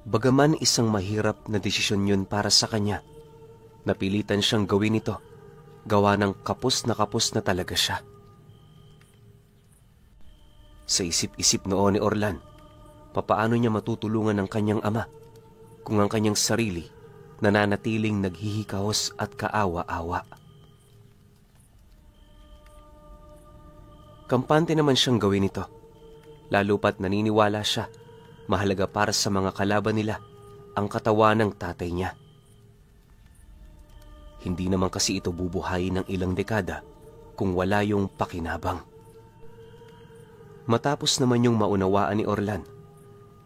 Bagaman isang mahirap na desisyon yun para sa kanya, napilitan siyang gawin ito, gawa ng kapos na talaga siya. Sa isip-isip noon ni Orlan, papaano niya matutulungan ang kanyang ama kung ang kanyang sarili nananatiling naghihikahos at kaawa-awa. Kampante naman siyang gawin ito, lalo pat naniniwala siya mahalaga para sa mga kalaban nila ang katawan ng tatay niya. Hindi naman kasi ito bubuhayin ng ilang dekada kung wala yung pakinabang. Matapos naman yung maunawaan ni Orlan,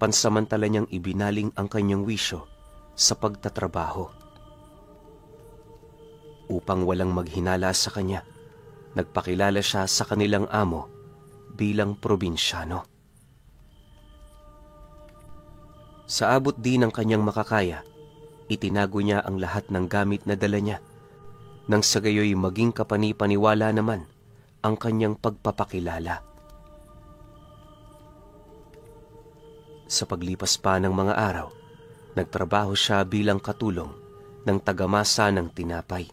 pansamantala niyang ibinaling ang kanyang wisyo sa pagtatrabaho. Upang walang maghinala sa kanya, nagpakilala siya sa kanilang amo bilang probinsyano. Sa abot din ng kanyang makakaya, itinago niya ang lahat ng gamit na dala niya, nang sa gayoy maging kapani-paniwala naman ang kanyang pagpapakilala. Sa paglipas pa ng mga araw, nagtrabaho siya bilang katulong ng tagamasa ng tinapay.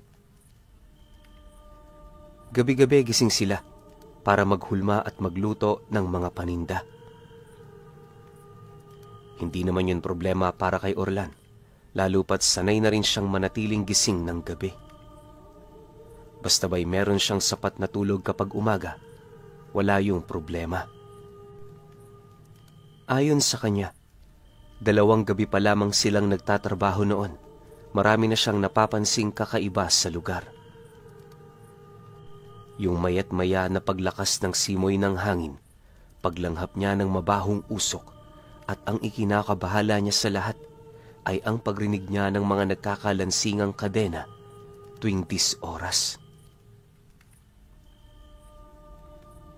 Gabi-gabi gising sila para maghulma at magluto ng mga paninda. Hindi naman yun problema para kay Orlan, lalo pat sanay na rin siyang manatiling gising ng gabi. Basta ba'y meron siyang sapat na tulog kapag umaga, wala yung problema. Ayon sa kanya, 2 gabi pa lamang silang nagtatrabaho noon, marami na siyang napapansing kakaiba sa lugar. Yung mayat maya na paglakas ng simoy ng hangin, paglanghap niya ng mabahong usok, at ang ikinakabahala niya sa lahat ay ang pagrinig niya ng mga nagkakalansingang kadena tuwing 10 oras.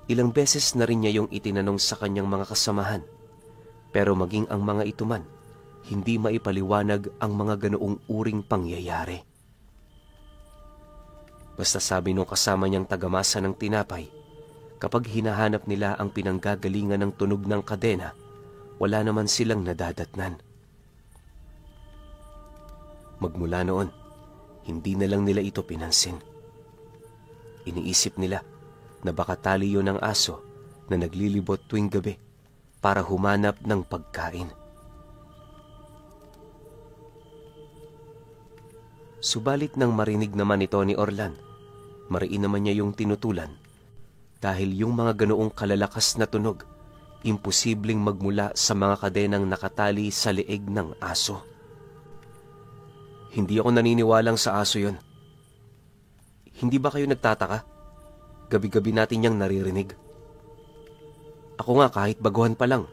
Ilang beses na rin niya yung itinanong sa kanyang mga kasamahan, pero maging ang mga ito man, hindi maipaliwanag ang mga ganoong uring pangyayari. Basta sabi nung kasama niyang tagamasa ng tinapay, kapag hinahanap nila ang pinanggagalingan ng tunog ng kadena, wala naman silang nadadatnan. Magmula noon, hindi na lang nila ito pinansin. Iniisip nila na baka tali yun ng aso na naglilibot tuwing gabi para humanap ng pagkain. Subalit nang marinig naman ito ni Orlan, mariin naman niya yung tinutulan dahil yung mga ganoong kalalakas na tunog imposibleng magmula sa mga kadenang nakatali sa leeg ng aso. Hindi ako naniniwalang sa aso yon. Hindi ba kayo nagtataka? Gabi-gabi natin niyang naririnig. Ako nga kahit baguhan pa lang,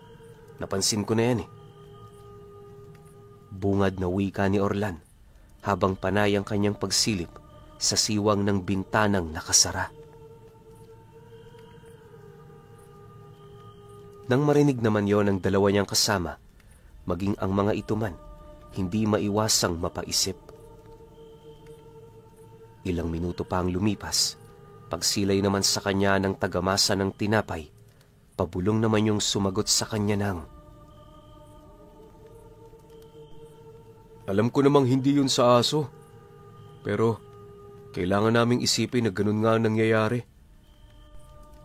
napansin ko na yan eh. Bungad na wika ni Orlan habang panay ang kanyang pagsilip sa siwang ng bintanang nakasara. Nang marinig naman yon ng 2 niyang kasama, maging ang mga ito man, hindi maiwasang mapaisip. Ilang minuto pa ang lumipas, pagsilay naman sa kanya ng tagamasa ng tinapay, pabulong naman yung sumagot sa kanya ng, "Alam ko namang hindi yun sa aso, pero kailangan naming isipin na ganun nga ang nangyayari.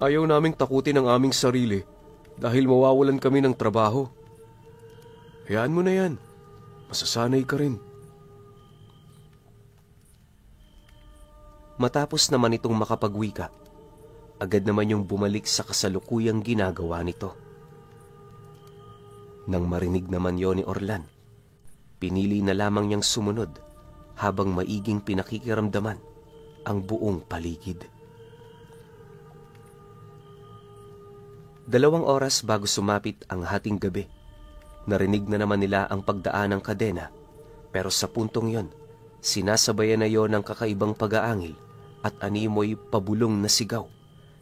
Ayaw naming takutin ang aming sarili dahil mawawalan kami ng trabaho. Hayaan mo na yan. Masasanay ka rin." Matapos naman itong makapagwika, agad naman yung bumalik sa kasalukuyang ginagawa nito. Nang marinig naman yon ni Orlan, pinili na lamang niyang sumunod habang maiging pinakikiramdaman ang buong paligid. 2 oras bago sumapit ang hating gabi, narinig na naman nila ang pagdaan ng kadena, pero sa puntong yon, sinasabayan na yon ng kakaibang pag-aangil at animoy pabulong na sigaw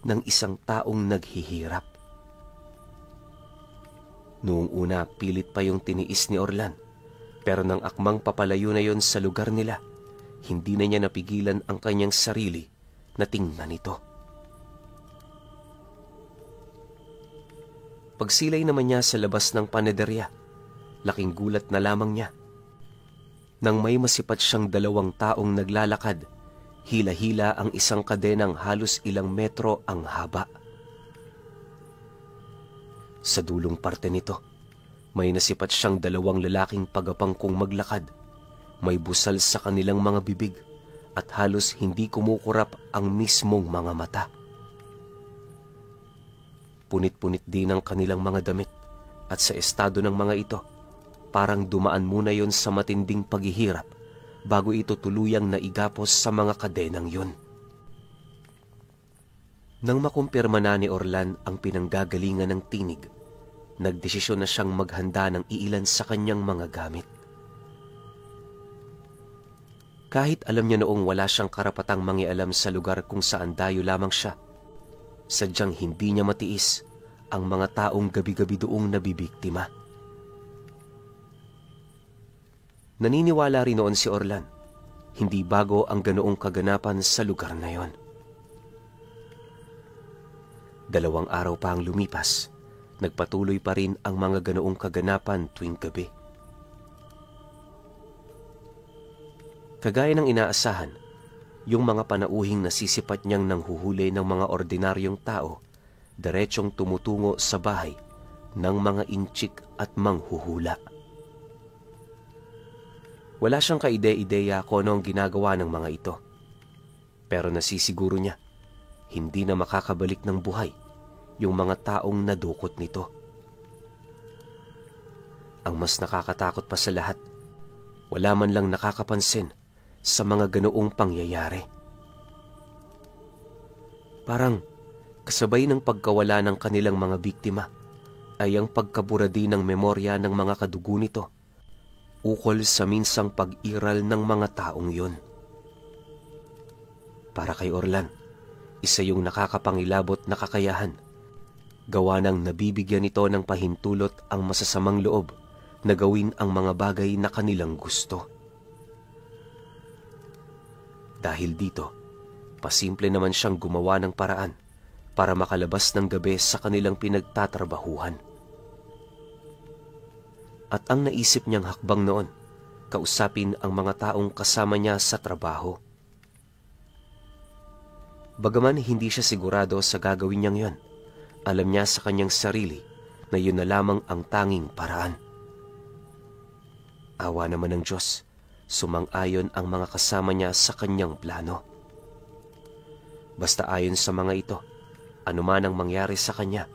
ng isang taong naghihirap. Noong una, pilit pa yung tiniis ni Orlan, pero nang akmang papalayo na yon sa lugar nila, hindi na niya napigilan ang kanyang sarili na tingnan ito. Pagsilay naman niya sa labas ng panaderya, laking gulat na lamang niya nang may masipat siyang 2 taong naglalakad, hila-hila ang isang kadenang halos ilang metro ang haba. Sa dulong parte nito, may nasipat siyang 2 lalaking pagapangkong maglakad. May busal sa kanilang mga bibig at halos hindi kumukurap ang mismong mga mata. Punit-punit din ang kanilang mga damit at sa estado ng mga ito, parang dumaan muna yon sa matinding paghihirap bago ito tuluyang naigapos sa mga kadenang yun. Nang makumpirma na ni Orlan ang pinanggagalingan ng tinig, nagdesisyon na siyang maghanda ng iilan sa kanyang mga gamit. Kahit alam niya noong wala siyang karapatang mangialam sa lugar kung saan dayo lamang siya, sadyang hindi niya matiis ang mga taong gabi-gabi doong nabibiktima. Naniniwala rin noon si Orlan, hindi bago ang ganoong kaganapan sa lugar na yon. 2 araw pa ang lumipas, nagpatuloy pa rin ang mga ganoong kaganapan tuwing gabi. Kagaya ng inaasahan, yung mga panauhing nasisipat niyang nanghuhuli ng mga ordinaryong tao, diretsong tumutungo sa bahay ng mga inchik at manghuhula. Wala siyang kaide-ideya kung ano ang ginagawa ng mga ito. Pero nasisiguro niya, hindi na makakabalik ng buhay yung mga taong nadukot nito. Ang mas nakakatakot pa sa lahat, wala man lang nakakapansin sa mga ganoong pangyayari. Parang kasabay ng pagkawala ng kanilang mga biktima ay ang pagkabura din ng memorya ng mga kadugo nito, ukol sa minsang pag-iral ng mga taong yun. Para kay Orlan, isa yung nakakapangilabot na kakayahan, gawa ng nabibigyan nito ng pahintulot ang masasamang loob na gawin ang mga bagay na kanilang gusto. Dahil dito, pasimple naman siyang gumawa ng paraan para makalabas ng gabi sa kanilang pinagtatrabahuhan. At ang naisip niyang hakbang noon, kausapin ang mga taong kasama niya sa trabaho. Bagaman hindi siya sigurado sa gagawin niyang yon, alam niya sa kanyang sarili na yun na lamang ang tanging paraan. Awa naman ng Diyos, sumang-ayon ang mga kasama niya sa kanyang plano. Basta ayon sa mga ito, anuman ang mangyari sa kanya,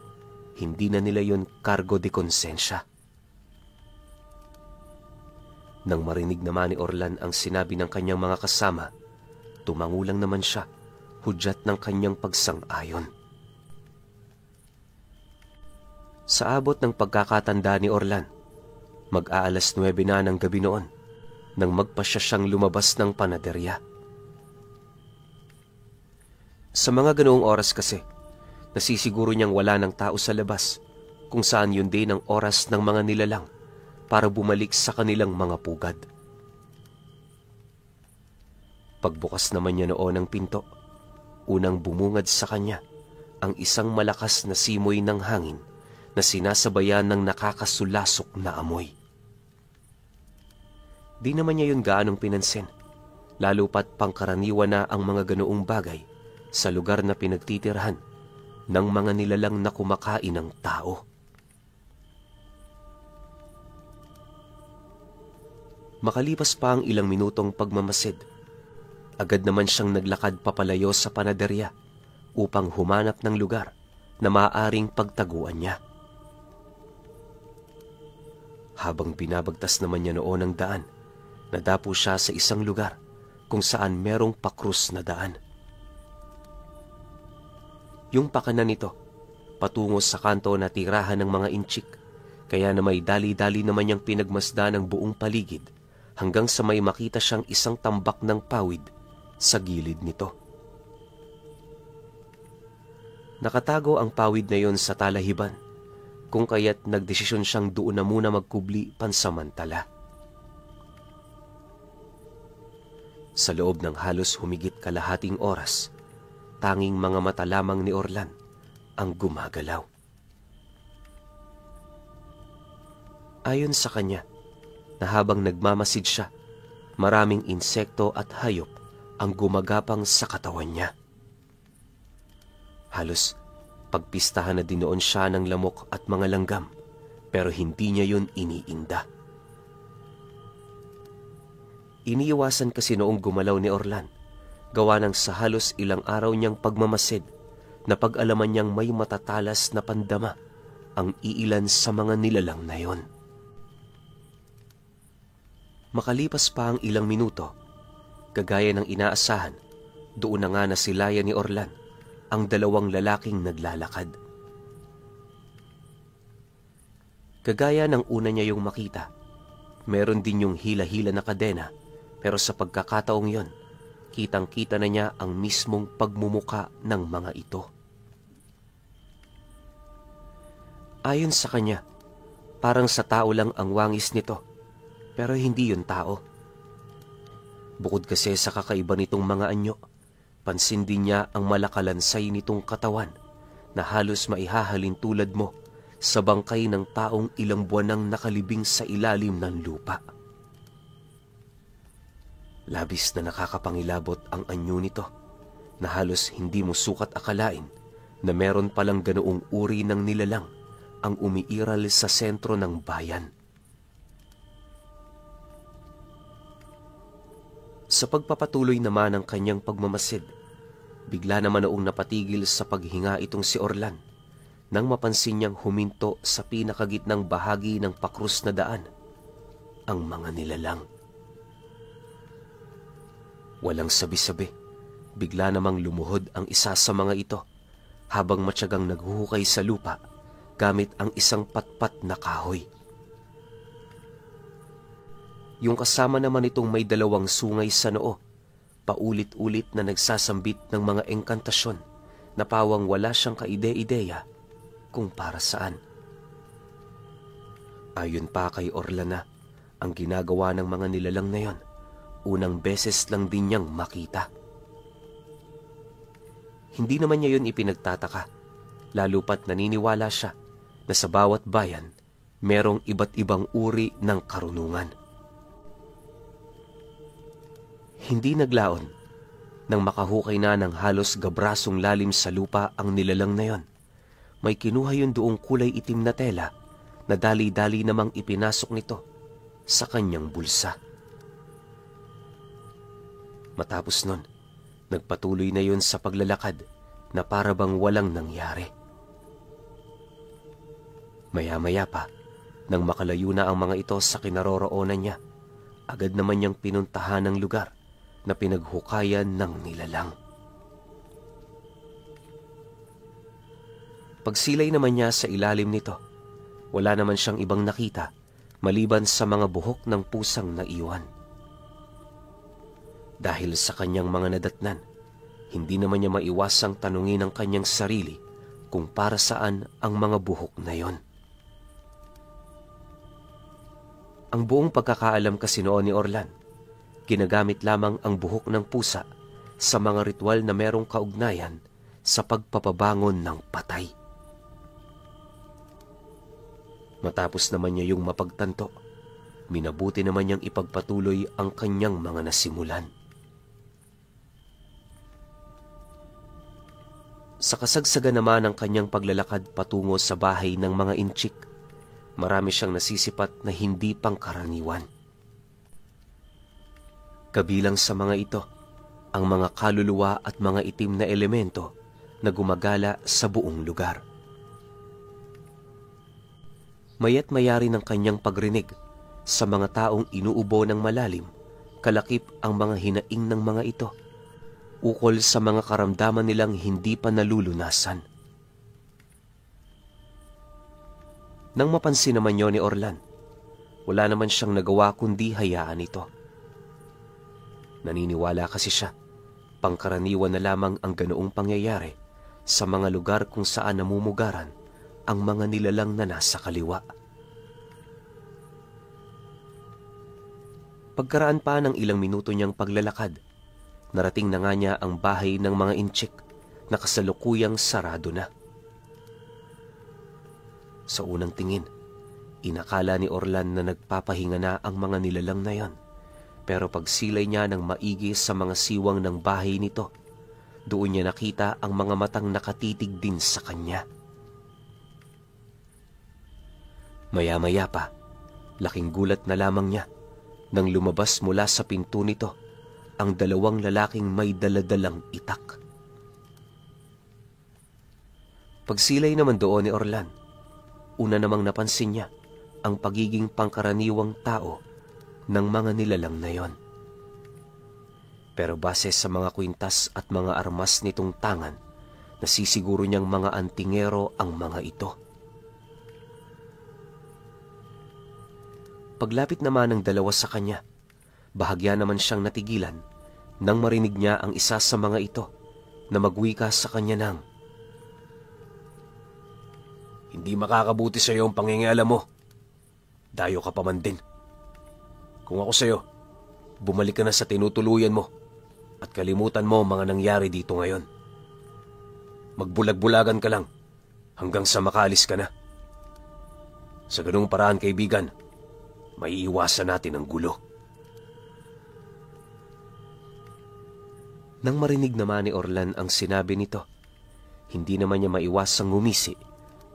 hindi na nila yun kargo de konsensya. Nang marinig naman ni Orlan ang sinabi ng kanyang mga kasama, tumangulang naman siya, hudyat ng kanyang pagsang-ayon. Sa abot ng pagkakatanda ni Orlan, mag-aalas 9 na ng gabi noon nang magpasya siyang lumabas ng panaderya. Sa mga ganoong oras kasi, nasisiguro niyang wala ng tao sa labas, kung saan yun din ang oras ng mga nilalang para bumalik sa kanilang mga pugad. Pagbukas naman niya noon ng pinto, unang bumungad sa kanya ang isang malakas na simoy ng hangin na sinasabayan ng nakakasulasok na amoy. Di naman niya yun gaanong pinansin, lalo pat pangkaraniwan na ang mga ganoong bagay sa lugar na pinagtitirhan ng mga nilalang na kumakain ng tao. Makalipas pa ang ilang minutong pagmamasid, agad naman siyang naglakad papalayo sa panaderya upang humanap ng lugar na maaaring pagtaguan niya. Habang binabagtas naman niya noon ang daan, nadapo siya sa isang lugar kung saan merong pakrus na daan. Yung pakanan nito, patungo sa kanto na tirahan ng mga inchik, kaya na may dali-dali naman niyang pinagmasdan ang buong paligid hanggang sa may makita siyang isang tambak ng pawid sa gilid nito. Nakatago ang pawid na yon sa talahiban, kung kaya't nagdesisyon siyang doon na muna magkubli pansamantala. Sa loob ng halos humigit kalahating oras, tanging mga mata lamang ni Orlan ang gumagalaw. Ayon sa kanya, na habang nagmamasid siya, maraming insekto at hayop ang gumagapang sa katawan niya. Halos pagpistahan na din noon siya ng lamok at mga langgam, pero hindi niya yun iniinda. Iniiwasan kasi noong gumalaw ni Orlan, gawa ng sa halos ilang araw niyang pagmamasid, na pag-alaman niyang may matatalas na pandama ang iilan sa mga nilalang na yon. Makalipas pa ang ilang minuto, kagaya ng inaasahan, doon na nga nasilayan ni Orlan ang dalawang lalaking naglalakad. Kagaya ng una niya yung makita, meron din yung hila-hila na kadena, pero sa pagkakataong yon, kitang-kita na niya ang mismong pagmumuka ng mga ito. Ayon sa kanya, parang sa tao lang ang wangis nito, pero hindi yun tao. Bukod kasi sa kakaiba nitong mga anyo, pansin din niya ang malakalansay nitong katawan na halos maihahalin tulad mo sa bangkay ng taong ilang buwan nang nakalibing sa ilalim ng lupa. Labis na nakakapangilabot ang anyo nito na halos hindi mo sukat akalain na meron palang ganoong uri ng nilalang ang umiiral sa sentro ng bayan. Sa pagpapatuloy naman ng kanyang pagmamasid, bigla naman noong napatigil sa paghinga itong si Orlan nang mapansin niyang huminto sa pinakagitnang bahagi ng pakrus na daan ang mga nilalang. Walang sabi-sabi, bigla namang lumuhod ang isa sa mga ito habang matyagang naghuhukay sa lupa gamit ang isang patpat na kahoy. Yung kasama naman itong may dalawang sungay sa noo, paulit-ulit na nagsasambit ng mga engkantasyon na pawang wala siyang kaide-ideya kung para saan. Ayon pa kay Orlan, ang ginagawa ng mga nilalang na yon, unang beses lang din niyang makita. Hindi naman niya yun ipinagtataka, lalo pat naniniwala siya na sa bawat bayan merong iba't ibang uri ng karunungan. Hindi naglaon nang makahukay na ng halos gabrasong lalim sa lupa ang nilalang na yon. May kinuha yun doong kulay itim na tela na dali-dali namang ipinasok nito sa kanyang bulsa. Matapos nun, nagpatuloy na yun sa paglalakad na para bang walang nangyari. Maya-maya pa, nang makalayo na ang mga ito sa kinaroroonan niya, agad naman niyang pinuntahan ang lugar na pinaghukayan ng nilalang. Pagsilay naman niya sa ilalim nito, wala naman siyang ibang nakita maliban sa mga buhok ng pusang naiwan. Dahil sa kanyang mga nadatnan, hindi naman niya maiwasang tanungin ang kanyang sarili kung para saan ang mga buhok na yon. Ang buong pagkakaalam kasi noon ni Orlan, ginagamit lamang ang buhok ng pusa sa mga ritual na merong kaugnayan sa pagpapabangon ng patay. Matapos naman niya yung mapagtanto, minabuti naman niyang ipagpatuloy ang kanyang mga nasimulan. Sa kasagsagan naman ng kanyang paglalakad patungo sa bahay ng mga inchik, marami siyang nasisipat na hindi pangkaraniwan. Kabilang sa mga ito, ang mga kaluluwa at mga itim na elemento na gumagala sa buong lugar. Maya't mayari ng kanyang pagrinig sa mga taong inuubo ng malalim, kalakip ang mga hinaing ng mga ito, ukol sa mga karamdaman nilang hindi pa nalulunasan. Nang mapansin naman yun ni Orlan, wala naman siyang nagawa kundi hayaan ito. Naniniwala kasi siya, pangkaraniwan na lamang ang ganoong pangyayari sa mga lugar kung saan namumugaran ang mga nilalang na nasa kaliwa. Pagkaraan pa ng ilang minuto niyang paglalakad, narating na nga niya ang bahay ng mga inchik na kasalukuyang sarado na. Sa unang tingin, Inakala ni Orlan na nagpapahinga na ang mga nilalang na yon. Pero pagsilay niya ng maigi sa mga siwang ng bahay nito, doon niya nakita ang mga matang nakatitig din sa kanya. Maya-maya pa, laking gulat na lamang niya nang lumabas mula sa pinto nito ang dalawang lalaking may daladalang itak. Pagsilay naman doon ni Orlan, una namang napansin niya ang pagiging pangkaraniwang tao ng mga nilalang na yon. Pero base sa mga kwintas at mga armas nitong tangan, nasisiguro niyang mga antingero ang mga ito. Paglapit naman ng dalawa sa kanya, bahagya naman siyang natigilan nang marinig niya ang isa sa mga ito na magwika sa kanya ng, "Hindi makakabuti sa iyo ang pangingialam mo. Dayo ka pa man din. Kung ako sa iyo, bumalik ka na sa tinutuluyan mo at kalimutan mo mga nangyari dito ngayon. Magbulag-bulagan ka lang hanggang sa makaalis ka na. Sa ganung paraan, kaibigan, maiiwasan natin ang gulo." Nang marinig naman ni Orlan ang sinabi nito, hindi naman niya maiwasang ngumisi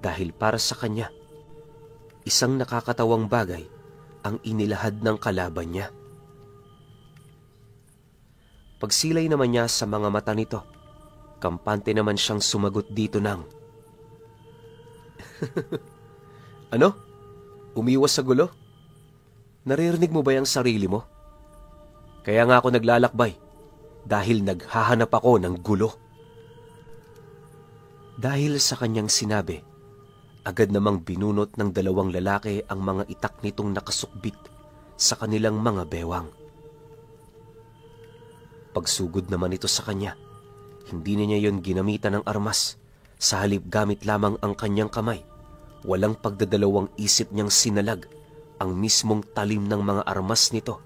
dahil para sa kanya, isang nakakatawang bagay ang inilahad ng kalaban niya. Pagsilay naman niya sa mga mata nito, kampante naman siyang sumagot dito ng, "Ano? Umiwas sa gulo? Naririnig mo ba yung sarili mo? Kaya nga ako naglalakbay dahil naghahanap ako ng gulo." Dahil sa kanyang sinabi, agad namang binunot ng dalawang lalaki ang mga itak nitong nakasukbit sa kanilang mga bewang. Pagsugod naman ito sa kanya, hindi na niya yon ginamitan ng armas. Sa halip gamit lamang ang kanyang kamay, walang pagdadalawang isip niyang sinalag ang mismong talim ng mga armas nito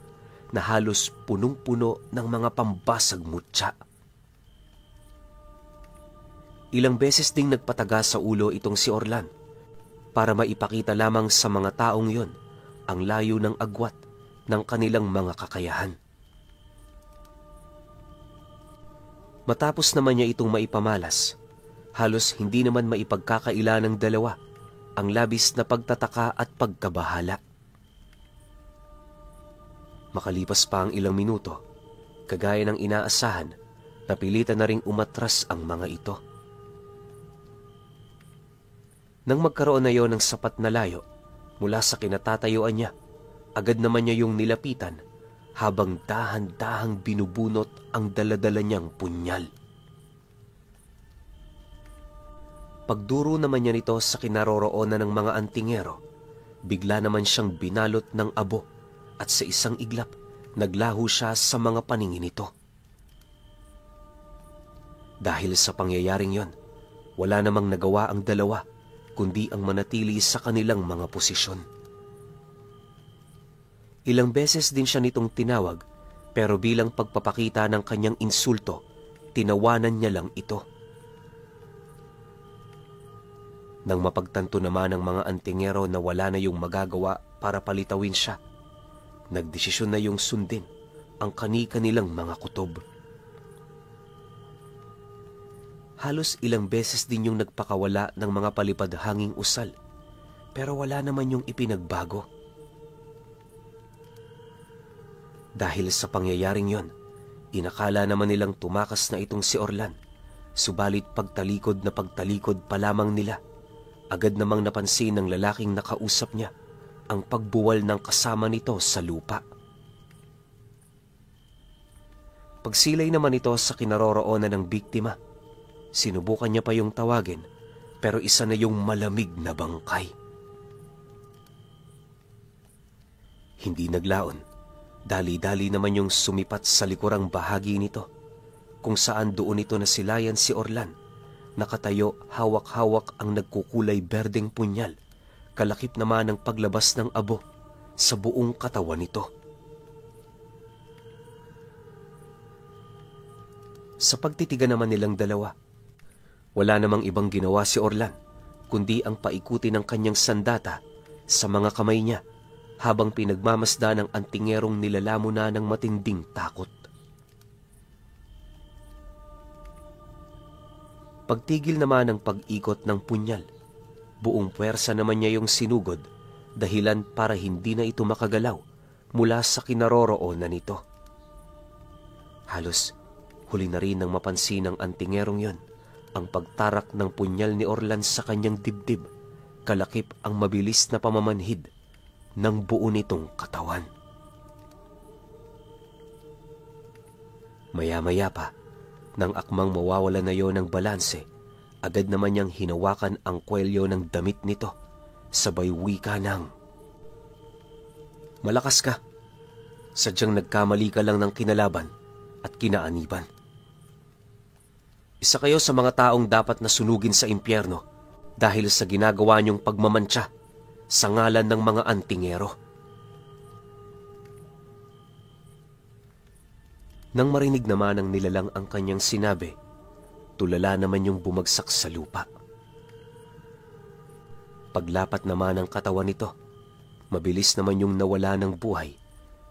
na halos punong-puno ng mga pambasag mutya. Ilang beses ding nagpataga sa ulo itong si Orlan para maipakita lamang sa mga taong yon ang layo ng agwat ng kanilang mga kakayahan. Matapos naman niya itong maipamalas, halos hindi naman maipagkakaila ng dalawa ang labis na pagtataka at pagkabahala. Makalipas pa ang ilang minuto, kagaya ng inaasahan, napilitan na ring umatras ang mga ito. Nang magkaroon na yon ng sapat na layo mula sa kinatatayuan niya, agad naman niya yung nilapitan habang dahan-dahang binubunot ang daladala niyang punyal. Pagduro naman niya nito sa kinaroroonan ng mga antingero, bigla naman siyang binalot ng abo at sa isang iglap, naglaho siya sa mga paningin nito. Dahil sa pangyayaring yon, wala namang nagawa ang dalawa kundi ang manatili sa kanilang mga posisyon. Ilang beses din siya nitong tinawag, pero bilang pagpapakita ng kanyang insulto, tinawanan niya lang ito. Nang mapagtanto naman ng mga antingero na wala na yung magagawa para palitawin siya, nagdesisyon na yung sundin ang kani-kanilang mga kutob. Halos ilang beses din yung nagpakawala ng mga palipad-hanging usal, pero wala naman yung ipinagbago. Dahil sa pangyayaring yon, inakala naman nilang tumakas na itong si Orlan, subalit pagtalikod na pagtalikod pa lamang nila, agad namang napansin ng lalaking nakausap niya ang pagbuwal ng kasama nito sa lupa. Pagsilay naman ito sa kinaroroonan ng biktima, sinubukan niya pa yung tawagin, pero isa na yung malamig na bangkay. Hindi naglaon, dali-dali naman yung sumipat sa likurang bahagi nito, kung saan doon ito nasilayan si Orlan, nakatayo hawak-hawak ang nagkukulay berdeng punyal, kalakip naman ng paglabas ng abo sa buong katawan nito. Sa pagtitigan naman nilang dalawa, wala namang ibang ginawa si Orlan, kundi ang paikuti ng kanyang sandata sa mga kamay niya habang pinagmamasdan ng antingerong nilalamo na ng matinding takot. Pagtigil naman ng pag-ikot ng punyal, buong puwersa naman niya yung sinugod, dahilan para hindi na ito makagalaw mula sa kinaroroonan nito. Halos huli na rin nang mapansin ng antingerong yon ang pagtarak ng punyal ni Orlan sa kanyang dibdib, kalakip ang mabilis na pamamanhid ng buo nitong katawan. Maya-maya pa, nang akmang mawawala na yon ng balanse, agad naman niyang hinawakan ang kwelyo ng damit nito, sabay wika ng, "Malakas ka. Sadyang nagkamali ka lang ng kinalaban at kinaaniban. Isa kayo sa mga taong dapat na sunugin sa impyerno dahil sa ginagawa niyong pagmamantsa sa ngalan ng mga antingero." Nang marinig naman ng nilalang ang kanyang sinabi, tulala naman yung bumagsak sa lupa. Paglapat naman ng katawan nito, mabilis naman yung nawala ng buhay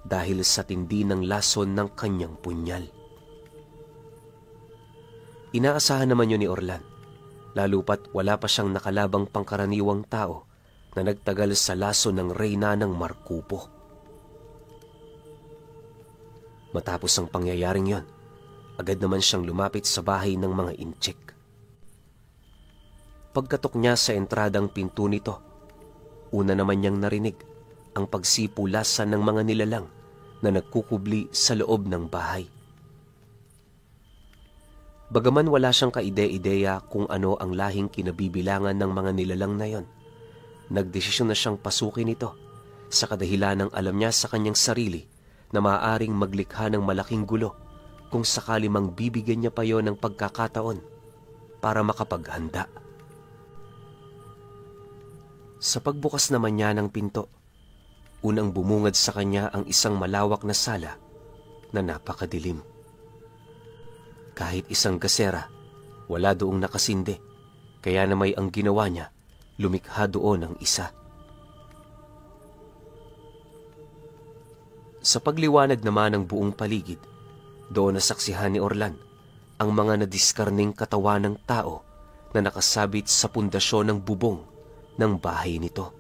dahil sa tindi ng lason ng kanyang punyal. Inaasahan naman yun ni Orlan, lalo pat wala pa siyang nakalabang pangkaraniwang tao na nagtagal sa lason ng reyna ng Markupo. Matapos ang pangyayaring yon, agad naman siyang lumapit sa bahay ng mga intsik. Pagkatok niya sa entradang pinto nito, una naman niyang narinig ang pagsipulasan ng mga nilalang na nagkukubli sa loob ng bahay. Bagaman wala siyang kaide-ideya kung ano ang lahing kinabibilangan ng mga nilalang na yon, nagdesisyon na siyang pasukin ito sa kadahilan ng alam niya sa kanyang sarili na maaaring maglikha ng malaking gulo kung sakali mang bibigyan niya pa yon ng pagkakataon para makapaghanda. Sa pagbukas naman niya ng pinto, unang bumungad sa kanya ang isang malawak na sala na napakadilim. Kahit isang gasera, wala doong nakasinde, kaya namay ang ginawa niya, lumikha doon ang isa. Sa pagliwanag naman ng buong paligid, doon nasaksihan ni Orlan ang mga nadiskarning katawan ng tao na nakasabit sa pundasyon ng bubong ng bahay nito.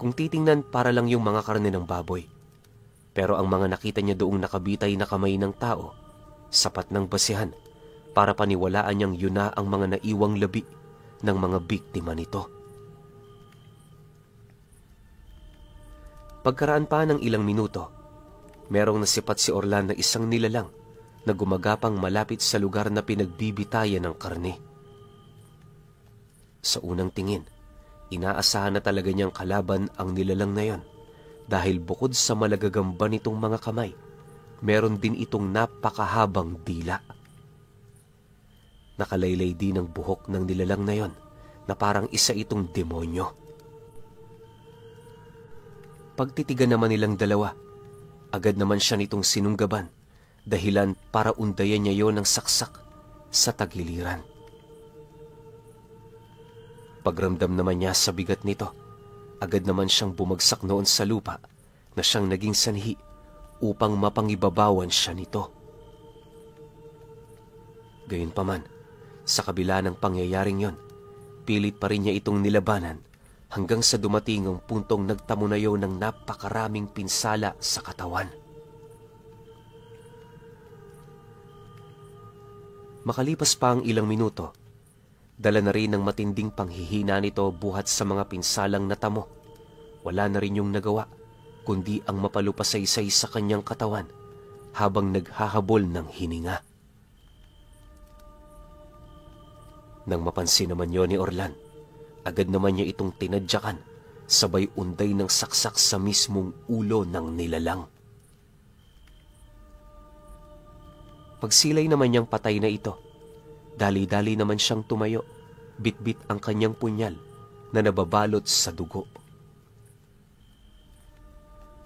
Kung titingnan, para lang yung mga karne ng baboy, pero ang mga nakita niya doong nakabitay na kamay ng tao, sapat ng basihan para paniwalaan niyang yun na ang mga naiwang labi ng mga biktima nito. Pagkaraan pa ng ilang minuto, merong nasipat si Orlan na isang nilalang na gumagapang malapit sa lugar na pinagbibitayan ng karne. Sa unang tingin, inaasahan na talaga niyang kalaban ang nilalang na yon dahil bukod sa malagagamba nitong mga kamay, meron din itong napakahabang dila. Nakalaylay din ang buhok ng nilalang na yon na parang isa itong demonyo. Pagtitigan naman nilang dalawa, agad naman siya nitong sinunggaban, dahilan para undayan niya yon ng saksak sa tagiliran. Pagramdam naman niya sa bigat nito, agad naman siyang bumagsak noon sa lupa na siyang naging sanhi upang mapangibabawan siya nito. Gayunpaman, sa kabila ng pangyayaring yon, pilit pa rin niya itong nilabanan hanggang sa dumating ang puntong nagtamo na yon ng napakaraming pinsala sa katawan. Makalipas pa ang ilang minuto, dala na rin ng matinding panghihina nito buhat sa mga pinsalang natamo. Wala na rin yung nagawa, kundi ang mapalupasaysay sa kanyang katawan habang naghahabol ng hininga. Nang mapansin naman yon ni Orlan, agad naman niya itong tinadyakan, sabay unday ng saksak sa mismong ulo ng nilalang. Pagsilay naman niyang patay na ito, dali-dali naman siyang tumayo, bitbit ang kanyang punyal na nababalot sa dugo.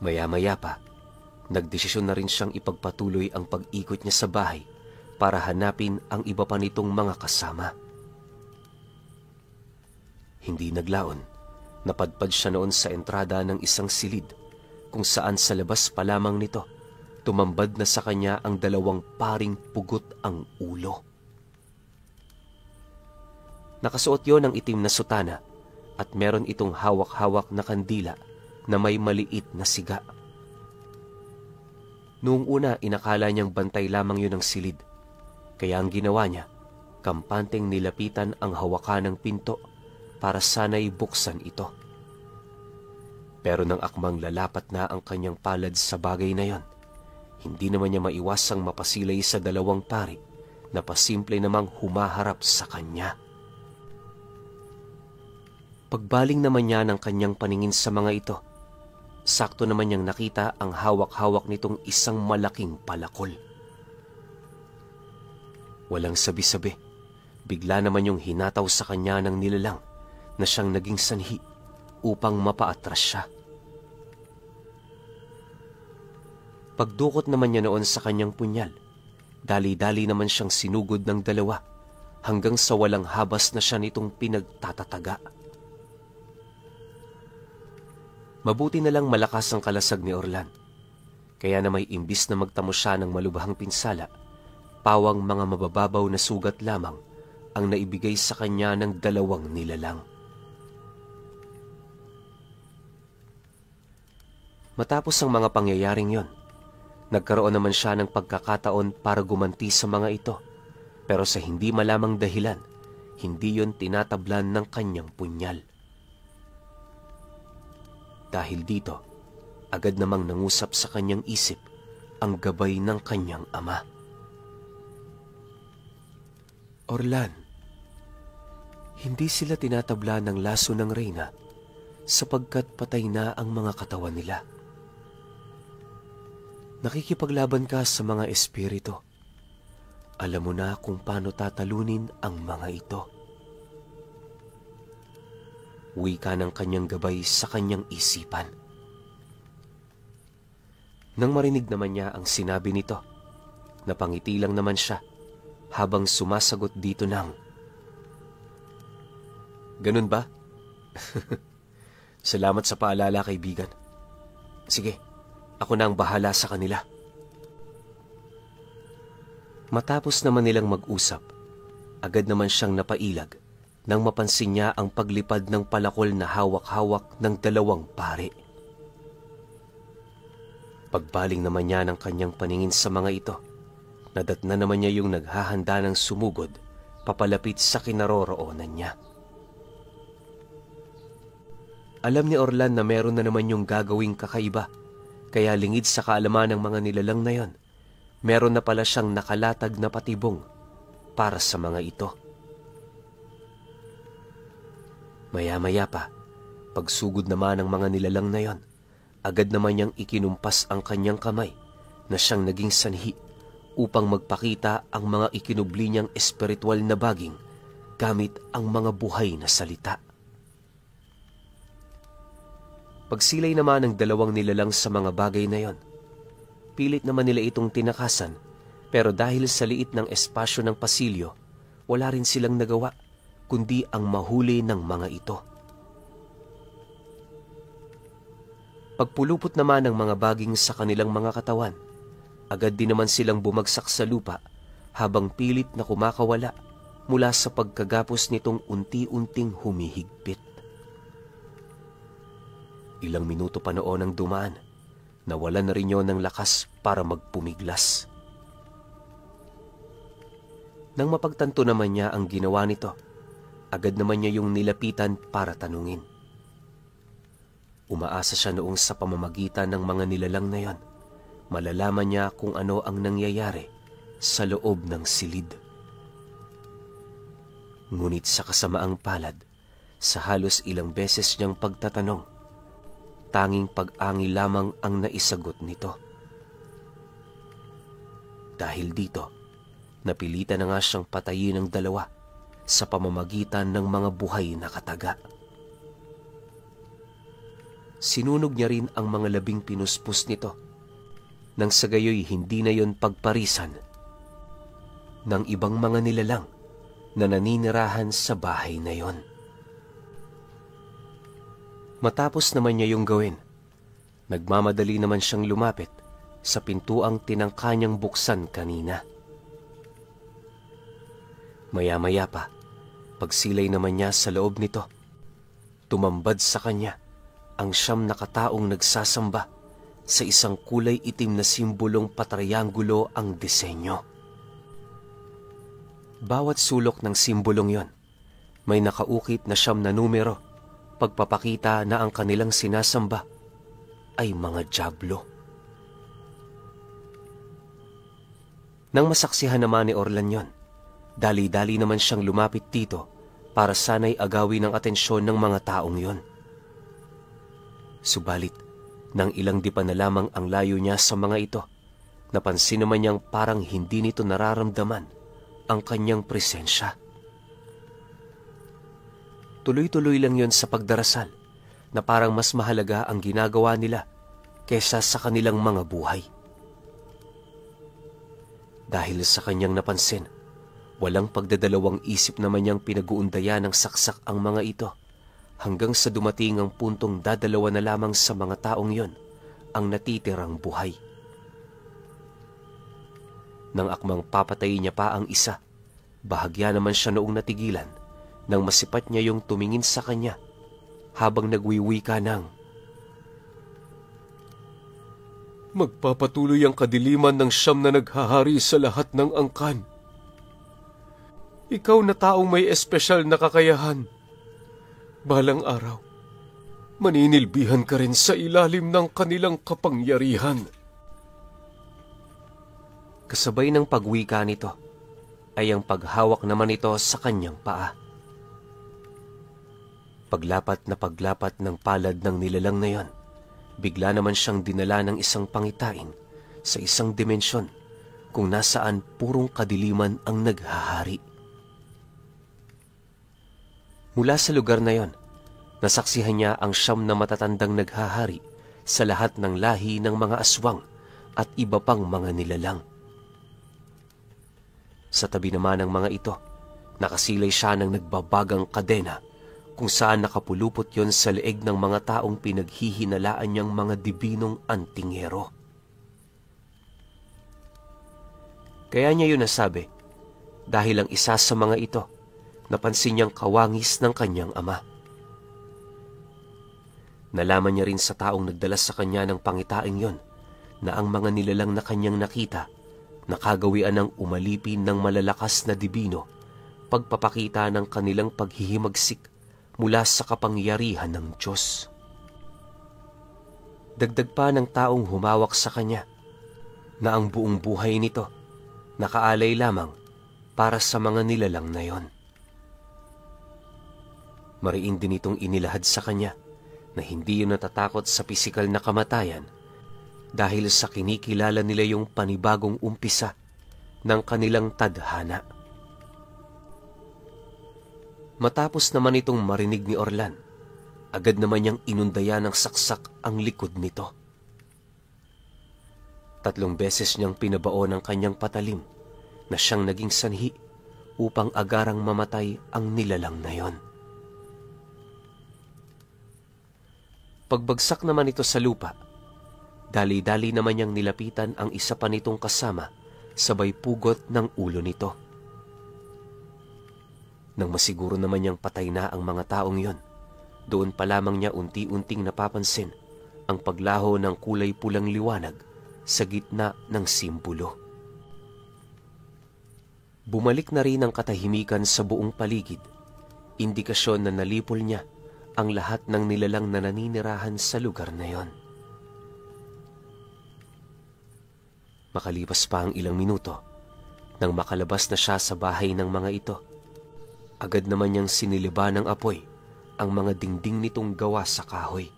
Maya-maya pa, nagdesisyon na rin siyang ipagpatuloy ang pag-ikot niya sa bahay para hanapin ang iba pa nitong mga kasama. Hindi naglaon. Napadpad siya noon sa entrada ng isang silid, kung saan sa labas pa lamang nito, tumambad na sa kanya ang 2 paring pugot ang ulo. Nakasuot yon ng itim na sutana at meron itong hawak-hawak na kandila na may maliit na siga. Noong una, inakala niyang bantay lamang yun ng silid, kaya ang ginawa niya, kampanteng nilapitan ang hawakan ng pinto para sana'y buksan ito. Pero nang akmang lalapat na ang kanyang palad sa bagay na yon, hindi naman niya maiwasang mapasilay sa 2 pari na pasimple namang humaharap sa kanya. Pagbaling naman niya ng kanyang paningin sa mga ito, sakto naman niyang nakita ang hawak-hawak nitong isang malaking palakol. Walang sabi-sabi, bigla naman yung hinataw sa kanya ng nilalang na siyang naging sanhi upang mapaatras siya. Pagdukot naman niya noon sa kanyang punyal, dali-dali naman siyang sinugod ng 2 hanggang sa walang habas na siya nitong pinagtatataga. Mabuti na lang malakas ang kalasag ni Orlan, kaya na may imbis na magtamo siya ng malubhang pinsala, pawang mga mabababaw na sugat lamang ang naibigay sa kanya ng 2 nilalang. Matapos ang mga pangyayaring yon, nagkaroon naman siya ng pagkakataon para gumanti sa mga ito, pero sa hindi malamang dahilan, hindi yon tinatablan ng kanyang punyal. Dahil dito, agad namang nangusap sa kanyang isip ang gabay ng kanyang ama. Orlan, hindi sila tinatabla ng laso ng reyna sapagkat patay na ang mga katawan nila. Nakikipaglaban ka sa mga espiritu. Alam mo na kung paano tatalunin ang mga ito. Wika ng kanyang gabay sa kanyang isipan. Nang marinig naman niya ang sinabi nito, napangiti lang naman siya habang sumasagot dito ng, "Ganun ba? Salamat sa paalala, kaibigan. Sige, ako na ang bahala sa kanila." Matapos naman nilang mag-usap, agad naman siyang napailag nang mapansin niya ang paglipad ng palakol na hawak-hawak ng 2 pari. Pagbaling naman niya ng kanyang paningin sa mga ito, nadatna naman niya yung naghahanda ng sumugod papalapit sa kinaroroonan niya. Alam ni Orlan na meron na naman yung gagawing kakaiba, kaya lingid sa kaalaman ng mga nilalang na yon, meron na pala siyang nakalatag na patibong para sa mga ito. Maya-maya pa, pagsugod naman ng mga nilalang na yon, agad naman niyang ikinumpas ang kanyang kamay na siyang naging sanhi upang magpakita ang mga ikinubli niyang espiritual na baging gamit ang mga buhay na salita. Pagsilay naman ng 2 nilalang sa mga bagay na yon, pilit naman nila itong tinakasan, pero dahil sa liit ng espasyo ng pasilyo, wala rin silang nagawa kundi ang mahuli ng mga ito. Pagpulupot naman ng mga baging sa kanilang mga katawan, agad din naman silang bumagsak sa lupa habang pilit na kumakawala mula sa pagkagapos nitong unti-unting humihigpit. Ilang minuto pa noon ang dumaan, nawalan na rin yon ng lakas para magpumiglas. Nang mapagtanto naman niya ang ginawa nito, agad naman niya yung nilapitan para tanungin. Umaasa siya noong sa pamamagitan ng mga nilalang na yon, malalaman niya kung ano ang nangyayari sa loob ng silid. Ngunit sa kasamaang palad, sa halos ilang beses niyang pagtatanong, tanging pag-angi lamang ang naisagot nito. Dahil dito, napilitan na nga siyang patayin ng 2 sa pamamagitan ng mga buhay na kataga. Sinunog niya rin ang mga labing pinuspos nito, nang sa gayoy hindi na yon pagparisan ng ibang mga nilalang na naninirahan sa bahay na yon. Matapos naman niya yung gawin, nagmamadali naman siyang lumapit sa pintuang tinangka niyang buksan kanina. Maya-maya pa, pagsilay naman niya sa loob nito, tumambad sa kanya ang 9 na kataong nagsasamba sa isang kulay itim na simbolong patrianggulo ang disenyo. Bawat sulok ng simbolong yon, may nakaukit na 9 na numero, pagpapakita na ang kanilang sinasamba ay mga dyablo. Nang masaksihan naman ni Orlan yon, dali-dali naman siyang lumapit dito para sana'y agawin ang atensyon ng mga taong yon. Subalit, nang ilang di pa na lamang ang layo niya sa mga ito, napansin naman niyang parang hindi nito nararamdaman ang kanyang presensya. Tuloy-tuloy lang yon sa pagdarasal na parang mas mahalaga ang ginagawa nila kaysa sa kanilang mga buhay. Dahil sa kanyang napansin, walang pagdadalawang isip naman niyang pinag-uundayan ng saksak ang mga ito hanggang sa dumating ang puntong dadalawa na lamang sa mga taong yon ang natitirang buhay. Nang akmang papatayin niya pa ang isa, bahagya naman siya noong natigilan nang masipat niya yung tumingin sa kanya habang nagwiwika ng, "Magpapatuloy ang kadiliman ng 9 na naghahari sa lahat ng angkan. Ikaw na taong may espesyal na kakayahan. Balang araw, maninilbihan ka rin sa ilalim ng kanilang kapangyarihan." Kasabay ng pagwika nito ay ang paghawak naman ito sa kanyang paa. Paglapat ng palad ng nilalang na yon, bigla naman siyang dinala ng isang pangitain sa isang dimensyon kung nasaan purong kadiliman ang naghahari. Mula sa lugar na yon, nasaksihan niya ang 9 na matatandang naghahari sa lahat ng lahi ng mga aswang at iba pang mga nilalang. Sa tabi naman ng mga ito, nakasilay siya ng nagbabagang kadena kung saan nakapulupot yon sa leeg ng mga taong pinaghihinalaan niyang mga dibinong antingero. Kaya niya yun nasabi dahil ang isa sa mga ito napansin niyang kawangis ng kanyang ama. Nalaman niya rin sa taong nagdala sa kanya ng pangitaing yon na ang mga nilalang na kanyang nakita nakagawian ng umalipin ng malalakas na dibino, pagpapakita ng kanilang paghihimagsik mula sa kapangyarihan ng Diyos. Dagdag pa ng taong humawak sa kanya na ang buong buhay nito nakaalay lamang para sa mga nilalang na yon. Mariin din itong inilahad sa kanya na hindi yun natatakot sa pisikal na kamatayan dahil sa kinikilala nila yung panibagong umpisa ng kanilang tadhana. Matapos naman itong marinig ni Orlan, agad naman niyang inundaya ng saksak ang likod nito. 3 beses niyang pinabaon ang kanyang patalim na siyang naging sanhi upang agarang mamatay ang nilalang na yon. Pagbagsak naman ito sa lupa, dali-dali naman niyang nilapitan ang isa pa nitong kasama sabay pugot ng ulo nito. Nang masiguro naman niyang patay na ang mga taong yon, doon pa lamang niya unti-unting napapansin ang paglaho ng kulay pulang liwanag sa gitna ng simbolo. Bumalik na rin ang katahimikan sa buong paligid, indikasyon na nalipol niya ang lahat ng nilalang na naninirahan sa lugar na yon. Makalipas pa ang ilang minuto, nang makalabas na siya sa bahay ng mga ito, agad naman niyang siniliba ng apoy ang mga dingding nitong gawa sa kahoy.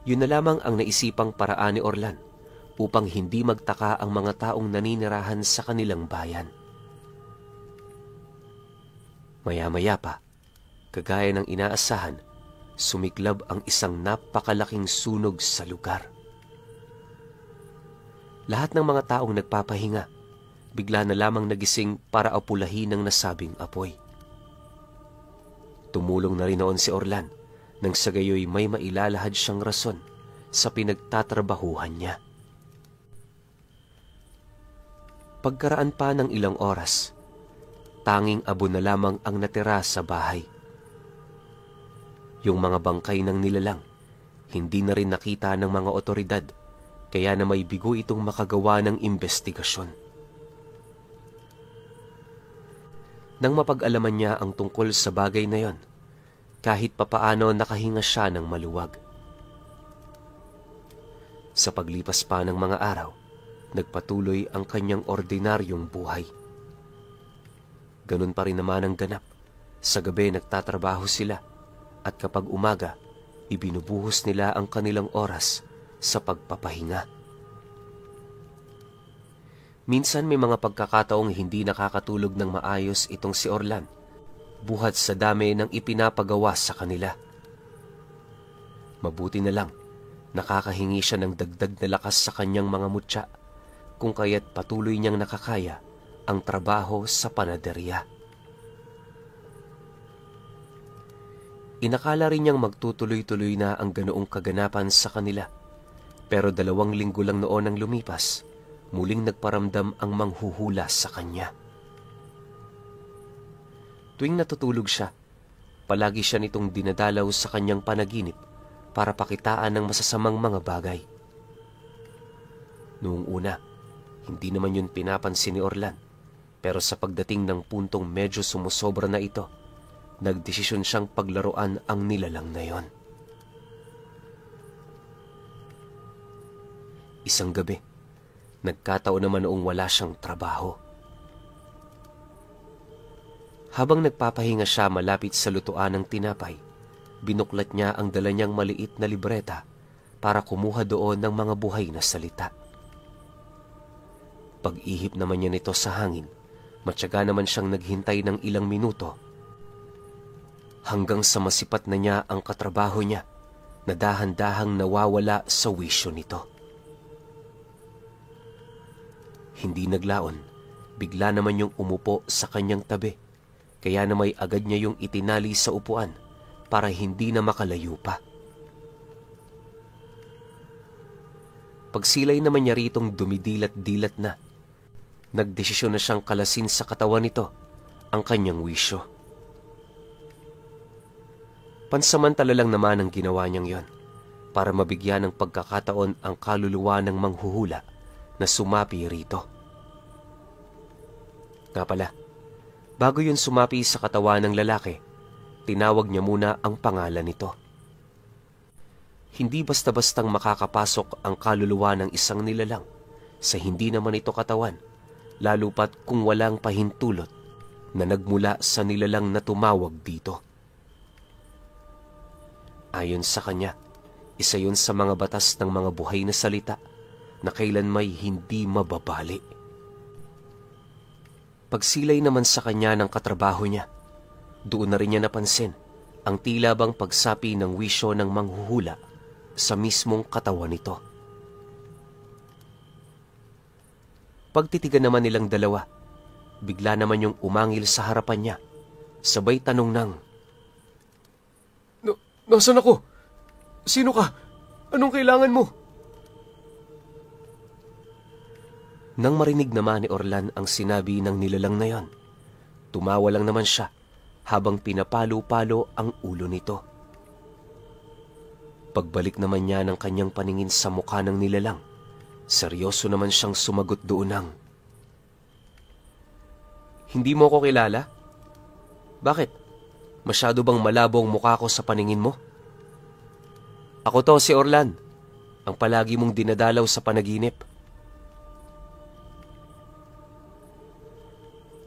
Yun na lamang ang naisipang paraan ni Orlan upang hindi magtaka ang mga taong naninirahan sa kanilang bayan. Maya-maya pa, kagaya ng inaasahan, sumiklab ang isang napakalaking sunog sa lugar. Lahat ng mga taong nagpapahinga, bigla na lamang nagising para apulahin ng nasabing apoy. Tumulong na rin noon si Orlan nang sa gayoy may mailalahad siyang rason sa pinagtatrabahuhan niya. Pagkaraan pa ng ilang oras, tanging abo na lamang ang natira sa bahay. Yung mga bangkay ng nilalang, hindi na rin nakita ng mga otoridad, kaya na may bigo itong makagawa ng investigasyon. Nang mapag-alaman niya ang tungkol sa bagay na yon, kahit papaano nakahinga siya ng maluwag. Sa paglipas pa ng mga araw, nagpatuloy ang kanyang ordinaryong buhay. Ganun pa rin naman ang ganap. Sa gabi nagtatrabaho sila at kapag umaga, ibinubuhos nila ang kanilang oras sa pagpapahinga. Minsan may mga pagkakataong hindi nakakatulog ng maayos itong si Orlan, buhat sa dami ng ipinapagawa sa kanila. Mabuti na lang, nakakahingi siya ng dagdag na lakas sa kanyang mga mutya, kung kaya't patuloy niyang nakakaya ang trabaho sa panaderya. Inakala rin niyang magtutuloy-tuloy na ang ganoong kaganapan sa kanila, pero 2 linggo lang noon ang lumipas, muling nagparamdam ang manghuhula sa kanya. Tuwing natutulog siya, palagi siya nitong dinadalaw sa kanyang panaginip para pakitaan ng masasamang mga bagay. Noong una, hindi naman yun pinapansin ni Orlan, pero sa pagdating ng puntong medyo sumusobra na ito, nagdesisyon siyang paglaruan ang nilalang na yon. Isang gabi, nagkataon naman noong wala siyang trabaho. Habang nagpapahinga siya malapit sa lutuan ng tinapay, binuklat niya ang dala niyang maliit na libreta para kumuha doon ng mga buhay na salita. Pag-ihip naman niya nito sa hangin, matyaga naman siyang naghintay ng ilang minuto hanggang sa masipat na niya ang katrabaho niya na dahan-dahang nawawala sa wisyo nito. Hindi naglaon, bigla naman yung umupo sa kanyang tabi, kaya na may agad niya yung itinali sa upuan para hindi na makalayo pa. Pagsilay naman niya ritong dumidilat-dilat na, nagdesisyon na siyang kalasin sa katawan nito ang kanyang wisyo. Pansamantala lang naman ang ginawa niyang yon para mabigyan ng pagkakataon ang kaluluwa ng manghuhula na sumapi rito. Nga pala, bago yun sumapi sa katawan ng lalaki, tinawag niya muna ang pangalan nito. Hindi basta-bastang makakapasok ang kaluluwa ng isang nilalang sa hindi naman ito katawan, lalo pat kung walang pahintulot na nagmula sa nilalang na tumawag dito. Ayon sa kanya, isa yun sa mga batas ng mga buhay na salita na kailan may hindi mababali. Pagsilay naman sa kanya ng katrabaho niya, doon na rin niya napansin ang tila bang pagsapi ng wisyo ng manghuhula sa mismong katawan nito. Pagtitigan naman nilang dalawa, bigla naman yung umangil sa harapan niya, sabay tanong ng, Nasaan ako? Sino ka? Anong kailangan mo? Nang marinig naman ni Orlan ang sinabi ng nilalang na yon, tumawa lang naman siya habang pinapalo-palo ang ulo nito. Pagbalik naman niya ng kanyang paningin sa mukha ng nilalang, seryoso naman siyang sumagot doon ng, Hindi mo ko kilala? Bakit? Masyado bang malabo ang mukha ko sa paningin mo? Ako to si Orlan, ang palagi mong dinadalaw sa panaginip.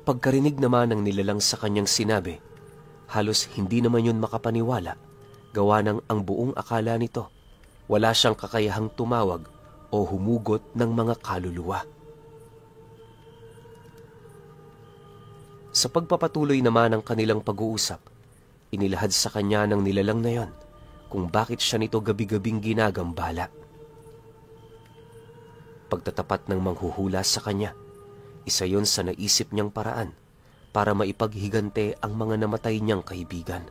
Pagkarinig naman ng nilalang sa kanyang sinabi, halos hindi naman yun makapaniwala, gawa ng ang buong akala nito, wala siyang kakayahang tumawag o humugot ng mga kaluluwa. Sa pagpapatuloy naman ng kanilang pag-uusap, inilahad sa kanya ng nilalang na yon kung bakit siya nito gabi-gabing ginagambala. Pagtatapat ng manghuhula sa kanya, isa yon sa naisip niyang paraan para maipaghigante ang mga namatay niyang kaibigan.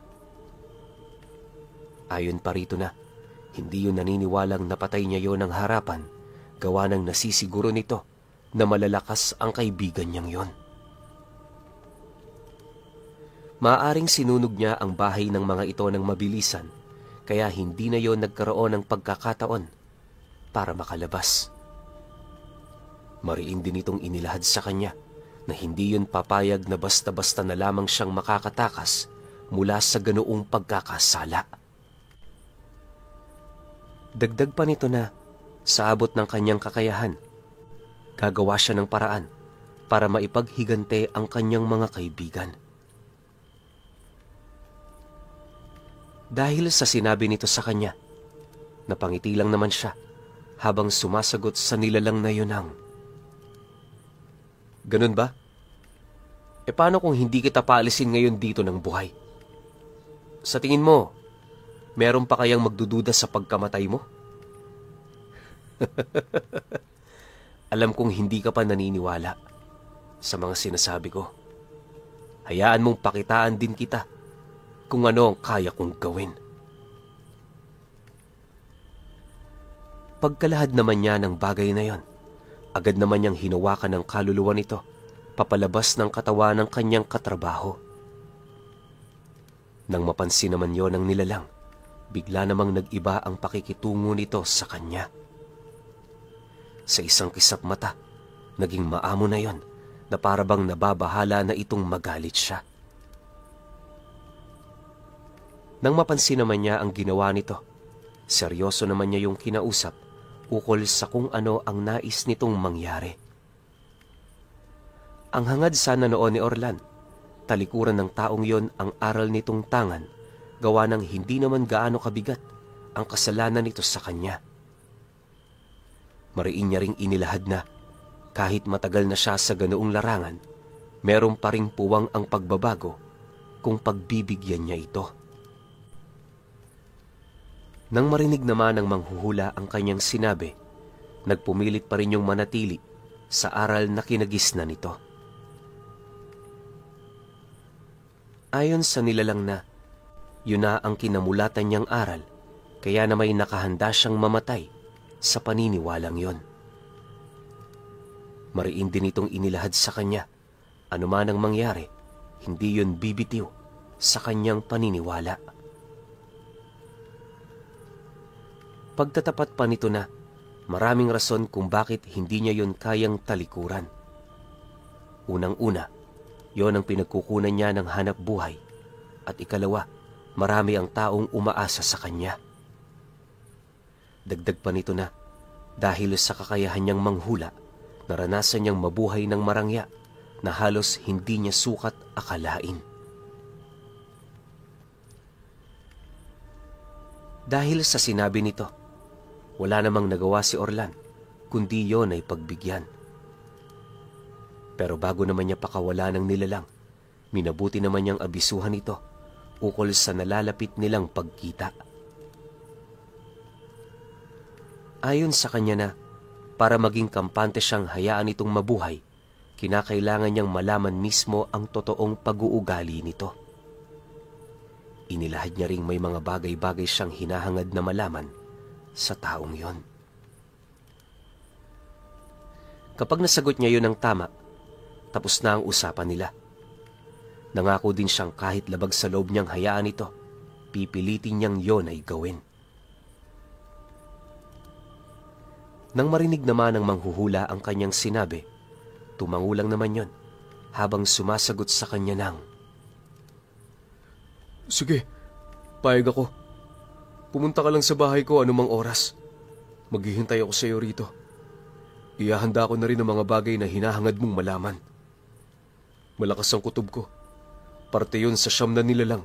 Ayon pa rito na, hindi yun naniniwalang napatay niya yon ng harapan, gawa ng nasisiguro nito na malalakas ang kaibigan niyang yon. Maaring sinunog niya ang bahay ng mga ito ng mabilisan, kaya hindi na yon nagkaroon ng pagkakataon para makalabas. Mariin din itong inilahad sa kanya na hindi yun papayag na basta-basta na lamang siyang makakatakas mula sa ganoong pagkakasala. Dagdag pa nito na, sa abot ng kanyang kakayahan, gagawa siya ng paraan para maipaghigante ang kanyang mga kaibigan. Dahil sa sinabi nito sa kanya, napangiti lang naman siya habang sumasagot sa nilalang na yun ang, "Ganun ba? E paano kung hindi kita paalisin ngayon dito ng buhay? Sa tingin mo, meron pa kayang magdududa sa pagkamatay mo?" Alam kong hindi ka pa naniniwala sa mga sinasabi ko. Hayaan mong pakitaan din kita kung ano ang kaya kong gawin. Pagkalahad naman niya ng bagay na yon, agad naman niyang hinawakan ng kaluluwa nito papalabas ng katawan ng kanyang katrabaho. Nang mapansin naman yon ng nilalang, bigla namang nag-iba ang pakikitungo nito sa kanya. Sa isang kisap mata, naging maamo na yon na parabang nababahala na itong magalit siya. Nang mapansin naman niya ang ginawa nito, seryoso naman niya yung kinausap ukol sa kung ano ang nais nitong mangyari. Ang hangad sana noon ni Orlan, talikuran ng taong yon ang aral nitong tangan, gawa ng hindi naman gaano kabigat ang kasalanan nito sa kanya. Mariin niya ring inilahad na kahit matagal na siya sa ganoong larangan, meron pa ring puwang ang pagbabago kung pagbibigyan niya ito. Nang marinig naman ng manghuhula ang kanyang sinabi, nagpumilit pa rin yung manatili sa aral na kinagisnan nito. Ayon sa nilalang na, yun na ang kinamulatan niyang aral, kaya na may nakahanda siyang mamatay sa paniniwalang yon. Mariin din itong inilahad sa kanya, anuman ang mangyari, hindi yun bibitiw sa kanyang paniniwala. Pagtatapat pa nito na, maraming rason kung bakit hindi niya yon kayang talikuran. Unang-una, yon ang pinagkukunan niya ng hanap buhay, at ikalawa, marami ang taong umaasa sa kanya. Dagdag pa nito na, dahil sa kakayahan niyang manghula, naranasan niyang mabuhay ng marangya na halos hindi niya sukat akalain. Dahil sa sinabi nito, wala namang nagawa si Orlan, kundi yon ay pagbigyan. Pero bago naman niya pakawala ng nilalang, minabuti naman niyang abisuhan ito ukol sa nalalapit nilang pagkita. Ayon sa kanya na, para maging kampante siyang hayaan itong mabuhay, kinakailangan niyang malaman mismo ang totoong pag-uugali nito. Inilahad niya ring may mga bagay-bagay siyang hinahangad na malaman sa taong yon. Kapag nasagot niya yun ng tama, tapos na ang usapan nila. Nangako din siyang kahit labag sa loob niyang hayaan ito, pipilitin niyang yon ay gawin. Nang marinig naman ng manghuhula ang kanyang sinabi, tumangulang naman yon habang sumasagot sa kanya ng, "Sige, payag ako. Pumunta ka lang sa bahay ko anumang oras. Maghihintay ako sa iyo rito. Ihahanda ko na rin ang mga bagay na hinahangad mong malaman. Malakas ang kutob ko. Parte yun sa 9 na nilalang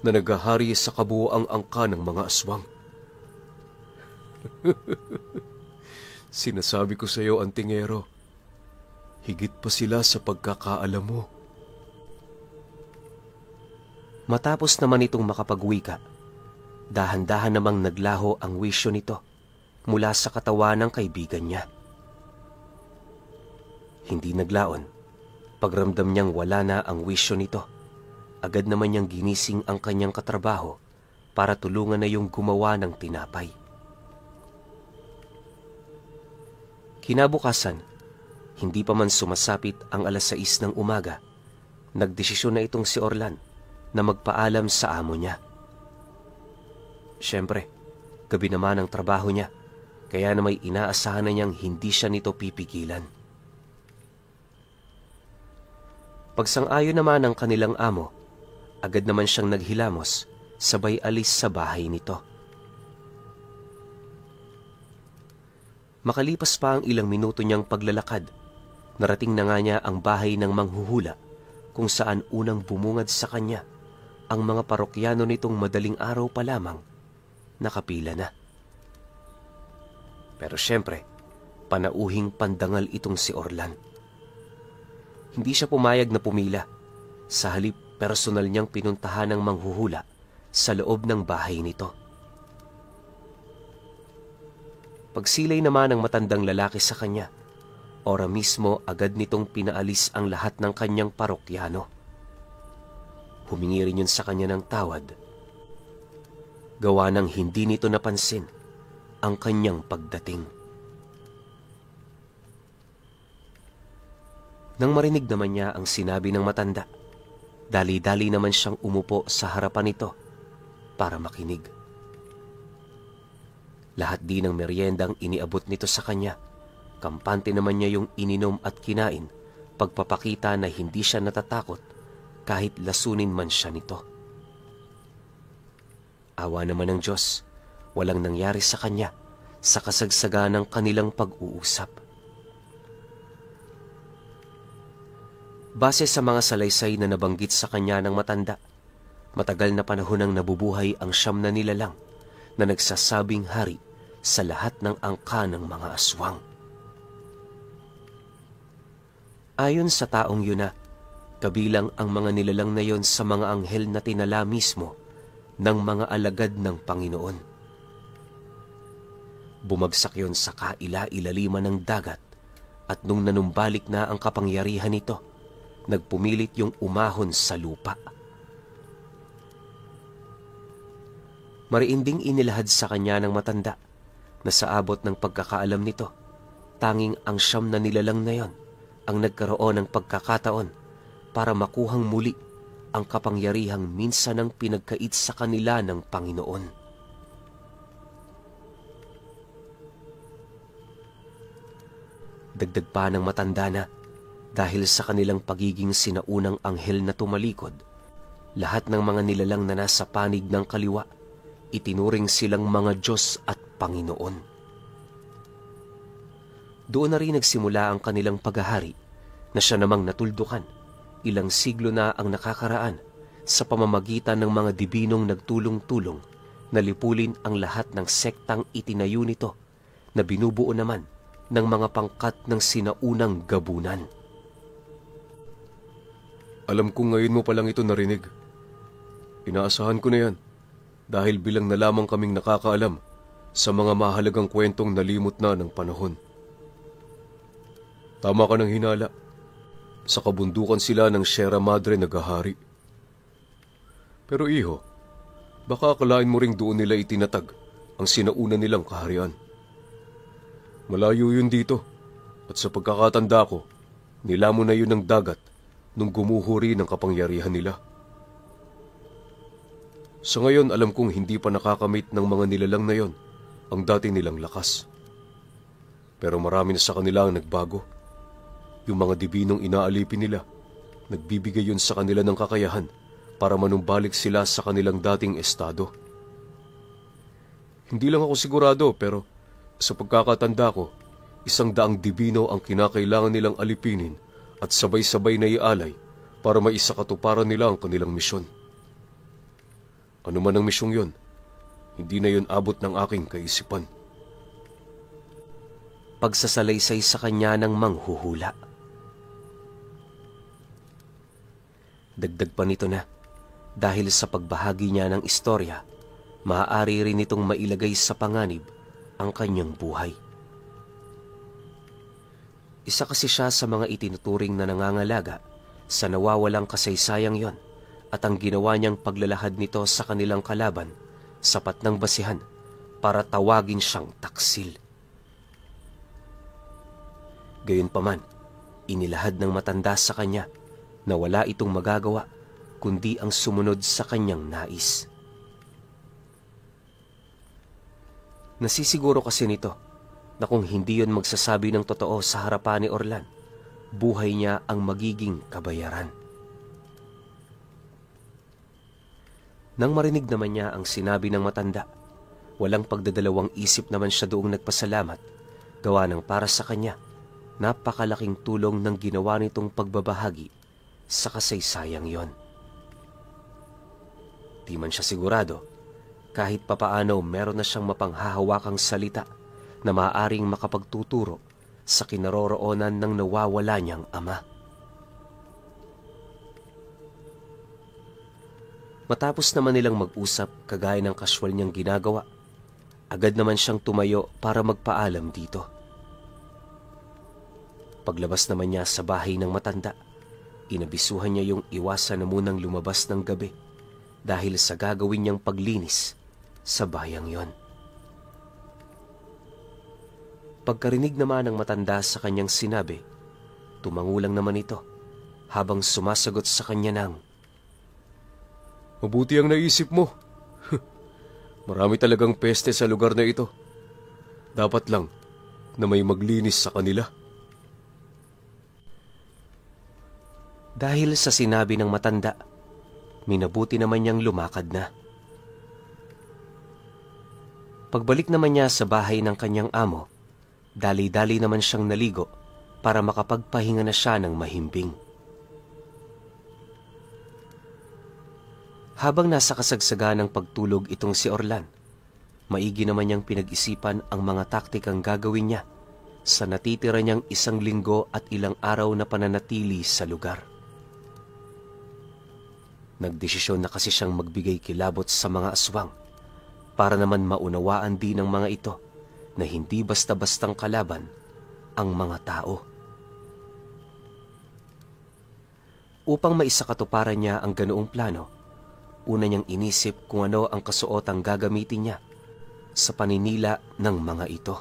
na naghahari sa kabuoang angka ng mga aswang." Sinasabi ko sa iyo, Antingero, higit pa sila sa pagkakaalam mo. Matapos naman itong makapagwika, dahan-dahan namang naglaho ang wisyo nito mula sa katawan ng kaibigan niya. Hindi naglaon, pagramdam niyang wala na ang wisyo nito, agad naman niyang ginising ang kanyang katrabaho para tulungan na yung gumawa ng tinapay. Kinabukasan, hindi pa man sumasapit ang 6:00 ng umaga, nagdesisyon na itong si Orlan na magpaalam sa amo niya. Siyempre, gabi naman ang trabaho niya, kaya na may inaasahan na niyang hindi siya nito pipigilan. Pagsang-ayon naman ng kanilang amo, agad naman siyang naghilamos, sabay alis sa bahay nito. Makalipas pa ang ilang minuto niyang paglalakad, narating na nga niya ang bahay ng manghuhula kung saan unang bumungad sa kanya ang mga parokyano nitong madaling araw pa lamang nakapila na. Pero siyempre, panauhing pandangal itong si Orlan. Hindi siya pumayag na pumila. Sa halip, personal niyang pinuntahan ng manghuhula sa loob ng bahay nito. Pagsilay naman ng matandang lalaki sa kanya, ora mismo agad nitong pinaalis ang lahat ng kanyang parokyano. Humingi rin yun sa kanya ng tawad. Gawa ng hindi nito napansin ang kanyang pagdating. Nang marinig naman niya ang sinabi ng matanda, dali-dali naman siyang umupo sa harapan nito para makinig. Lahat din ng meriendang iniabot nito sa kanya, kampante naman niya yung ininom at kinain, pagpapakita na hindi siya natatakot kahit lasunin man siya nito. Awa naman ng Diyos, walang nangyari sa kanya sa kasagsagan ng kanilang pag-uusap. Base sa mga salaysay na nabanggit sa kanya ng matanda, matagal na panahon nang nabubuhay ang siyam na nilalang na nagsasabing hari sa lahat ng angka ng mga aswang. Ayon sa taong yun na, kabilang ang mga nilalang na yon sa mga anghel na tinala mismo ng mga alagad ng Panginoon. Bumagsak yon sa kaila-ilaliman ng dagat at nung nanumbalik na ang kapangyarihan nito, nagpumilit yung umahon sa lupa. Mariinding inilahad sa kanya ng matanda na sa abot ng pagkakaalam nito, tanging ang siyam na nilalang na yon ang nagkaroon ng pagkakataon para makuhang muli ang kapangyarihang minsan ang pinagkait sa kanila ng Panginoon. Dagdag pa ng matanda na, dahil sa kanilang pagiging sinaunang anghel na tumalikod, lahat ng mga nilalang na nasa panig ng kaliwa, itinuring silang mga Diyos at Panginoon. Doon na rin nagsimula ang kanilang paghahari na siya namang natuldukan. Ilang siglo na ang nakakaraan sa pamamagitan ng mga dibinong nagtulong-tulong na lipulin ang lahat ng sektang itinayo nito na binubuo naman ng mga pangkat ng sinaunang gabunan. Alam ko ngayon mo palang ito narinig. Inaasahan ko na yan dahil bilang na lamang kaming nakakaalam sa mga mahalagang kwentong nalimot na ng panahon. Tama ka ng hinala. Sa kabundukan sila ng Sierra Madre naghahari. Pero iho, baka akalain mo ring doon nila itinatag ang sinauna nilang kaharian. Malayo yun dito at sa pagkakatanda ko, nilamon na yun ng dagat nung gumuhuri ng kapangyarihan nila. Sa ngayon alam kong hindi pa nakakamit ng mga nilalang na yon ang dati nilang lakas. Pero marami na sa kanila ang nagbago. Yung mga dibinong inaalipin nila, nagbibigay yun sa kanila ng kakayahan para manumbalik sila sa kanilang dating estado. Hindi lang ako sigurado pero sa pagkakatanda ko, 100 dibino ang kinakailangan nilang alipinin at sabay-sabay na ialay para maisakatuparan nila ang kanilang misyon. Ano man ang misyong yon, hindi na yon abot ng aking kaisipan. Pagsasalaysay sa kanya ng manghuhula. Dagdag pa nito na, dahil sa pagbahagi niya ng istorya, maaari rin itong mailagay sa panganib ang kanyang buhay. Isa kasi siya sa mga itinuturing na nangangalaga sa nawawalang kasaysayang yon at ang ginawa niyang paglalahad nito sa kanilang kalaban sapat ng basihan para tawagin siyang taksil. Gayunpaman, inilahad ng matanda sa kanya na wala itong magagawa kundi ang sumunod sa kanyang nais. Nasisiguro kasi nito na kung hindi yon magsasabi ng totoo sa harapan ni Orlan, buhay niya ang magiging kabayaran. Nang marinig naman niya ang sinabi ng matanda, walang pagdadalawang isip naman siya doong nagpasalamat, gawa ng para sa kanya, napakalaking tulong ng ginawa nitong pagbabahagi sa kasaysayang yon. Di man siya sigurado, kahit papaano meron na siyang mapanghahawakang salita na maaaring makapagtuturo sa kinaroroonan ng nawawala niyang ama. Matapos naman nilang mag-usap kagaya ng kaswal niyang ginagawa, agad naman siyang tumayo para magpaalam dito. Paglabas naman niya sa bahay ng matanda, inabisuhan niya yung iwasan na munang lumabas ng gabi dahil sa gagawin niyang paglinis sa bayang yon. Pagkarinig naman ng matanda sa kanyang sinabi, tumangulang naman ito habang sumasagot sa kanya ng, Mabuti ang naisip mo. Marami talagang peste sa lugar na ito. Dapat lang na may maglinis sa kanila. Dahil sa sinabi ng matanda, minabuti naman niyang lumakad na. Pagbalik naman niya sa bahay ng kanyang amo, dali-dali naman siyang naligo para makapagpahinga na siya ng mahimbing. Habang nasa kasagsagan ng pagtulog itong si Orlan, maigi naman niyang pinag-isipan ang mga taktikang gagawin niya sa natitira niyang 1 linggo at ilang araw na pananatili sa lugar. Nagdesisyon na kasi siyang magbigay kilabot sa mga aswang para naman maunawaan din ng mga ito na hindi basta-bastang kalaban ang mga tao. Upang maisakatuparan niya ang ganoong plano, una niyang inisip kung ano ang kasuotang gagamitin niya sa paninila ng mga ito.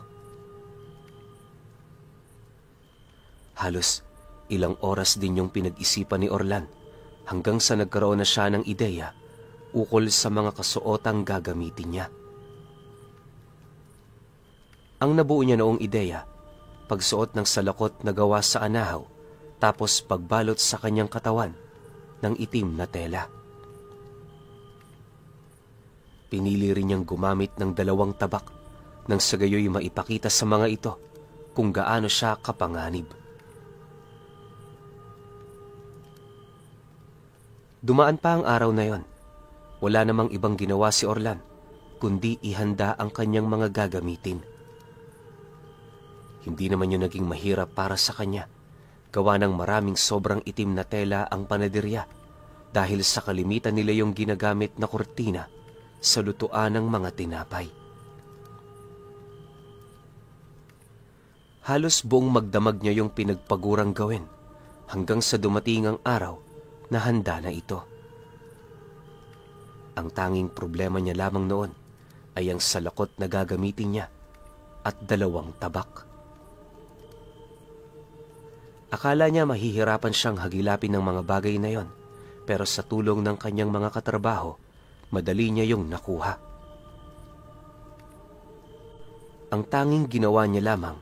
Halos ilang oras din yung pinag-isipan ni Orlan hanggang sa nagkaroon na siya ng ideya ukol sa mga kasuotang gagamitin niya. Ang nabuo niya noong ideya, pagsuot ng salakot na gawa sa anahaw tapos pagbalot sa kanyang katawan ng itim na tela. Pinili rin niyang gumamit ng 2 tabak nang sa gayoy maipakita sa mga ito kung gaano siya kapanganib. Dumaan pa ang araw na yon. Wala namang ibang ginawa si Orlan, kundi ihanda ang kanyang mga gagamitin. Hindi naman yun naging mahirap para sa kanya, gawa ng maraming sobrang itim na tela ang panaderya dahil sa kalimitan nila yung ginagamit na kurtina sa lutuan ng mga tinapay. Halos buong magdamag niya yung pinagpagurang gawin hanggang sa dumating ang araw na handa na ito. Ang tanging problema niya lamang noon ay ang salakot na gagamitin niya at 2 tabak. Akala niya mahihirapan siyang hagilapin ng mga bagay na yon, pero sa tulong ng kanyang mga katrabaho, madali niya yung nakuha. Ang tanging ginawa niya lamang,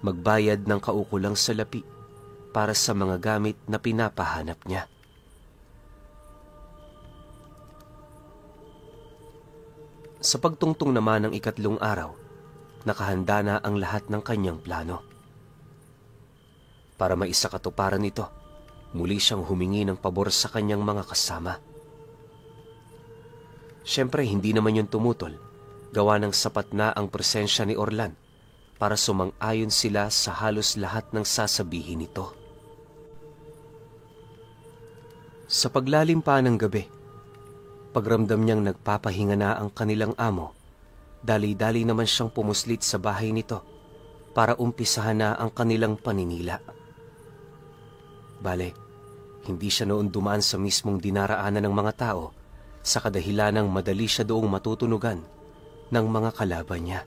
magbayad ng kaukulang salapi para sa mga gamit na pinapahanap niya. Sa pagtungtong naman ng 3 araw, nakahanda na ang lahat ng kanyang plano. Para maisakatuparan ito, muli siyang humingi ng pabor sa kanyang mga kasama. Siyempre, hindi naman yun tumutol, gawa ng sapat na ang presensya ni Orlan para sumang-ayon sila sa halos lahat ng sasabihin nito. Sa paglalim pa ng gabi, pagramdam niyang nagpapahinga na ang kanilang amo, dali-dali naman siyang pumuslit sa bahay nito para umpisahan na ang kanilang paninila. Bale, hindi siya noon dumaan sa mismong dinaraanan ng mga tao sa kadahilanang madali siya doong matutunugan ng mga kalaban niya.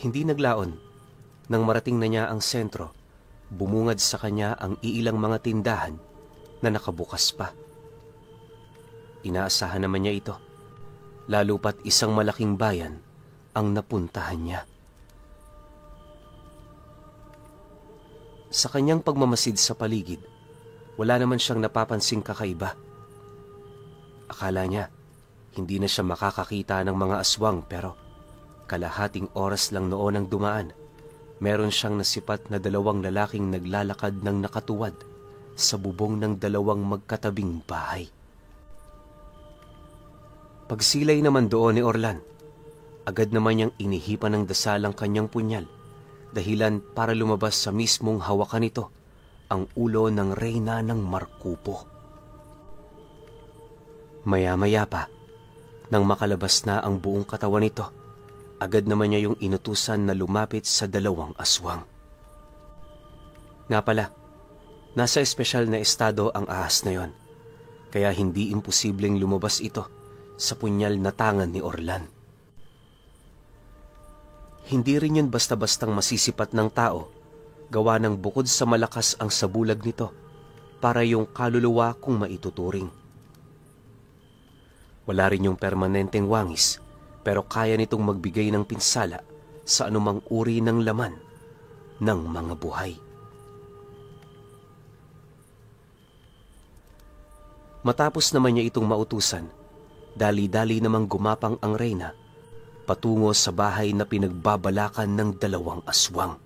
Hindi naglaon, nang marating na niya ang sentro, bumungad sa kanya ang iilang mga tindahan na nakabukas pa. Inaasahan naman niya ito, lalo pat isang malaking bayan ang napuntahan niya. Sa kanyang pagmamasid sa paligid, wala naman siyang napapansing kakaiba. Akala niya, hindi na siya makakakita ng mga aswang, pero kalahating oras lang noon ang dumaan, meron siyang nasipat na dalawang lalaking naglalakad ng nakatuwad sa bubong ng dalawang magkatabing bahay. Pagsilay naman doon ni Orlan, agad naman niyang inihipan ng dasal ang kanyang punyal, dahilan para lumabas sa mismong hawakan nito ang ulo ng reyna ng Markupo. Maya-maya pa, nang makalabas na ang buong katawan nito, agad naman niya yung inutusan na lumapit sa dalawang aswang. Nga pala, nasa espesyal na estado ang ahas na yon, kaya hindi imposibleng lumabas ito sa punyal na tangan ni Orlan. Hindi rin yun basta-bastang masisipat ng tao, gawa ng bukod sa malakas ang sabulag nito para yung kaluluwa kung maituturing. Wala rin yung permanenteng wangis, pero kaya nitong magbigay ng pinsala sa anumang uri ng laman ng mga buhay. Matapos naman niya itong mautusan, dali-dali namang gumapang ang reyna patungo sa bahay na pinagbabalakan ng dalawang aswang.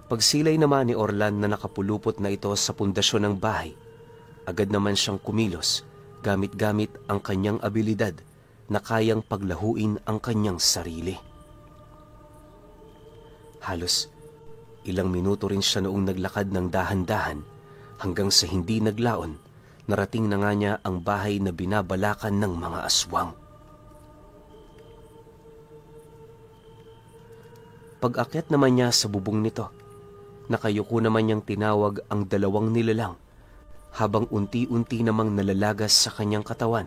Pagsilay naman ni Orlan na nakapulupot na ito sa pundasyon ng bahay, agad naman siyang kumilos gamit-gamit ang kanyang abilidad na kayang paglahuin ang kanyang sarili. Halos ilang minuto rin siya noong naglakad ng dahan-dahan hanggang sa hindi naglaon, narating na nga niya ang bahay na binabalakan ng mga aswang. Pag-akyat naman niya sa bubong nito, nakayuko naman niyang tinawag ang dalawang nilalang habang unti-unti namang nalalagas sa kanyang katawan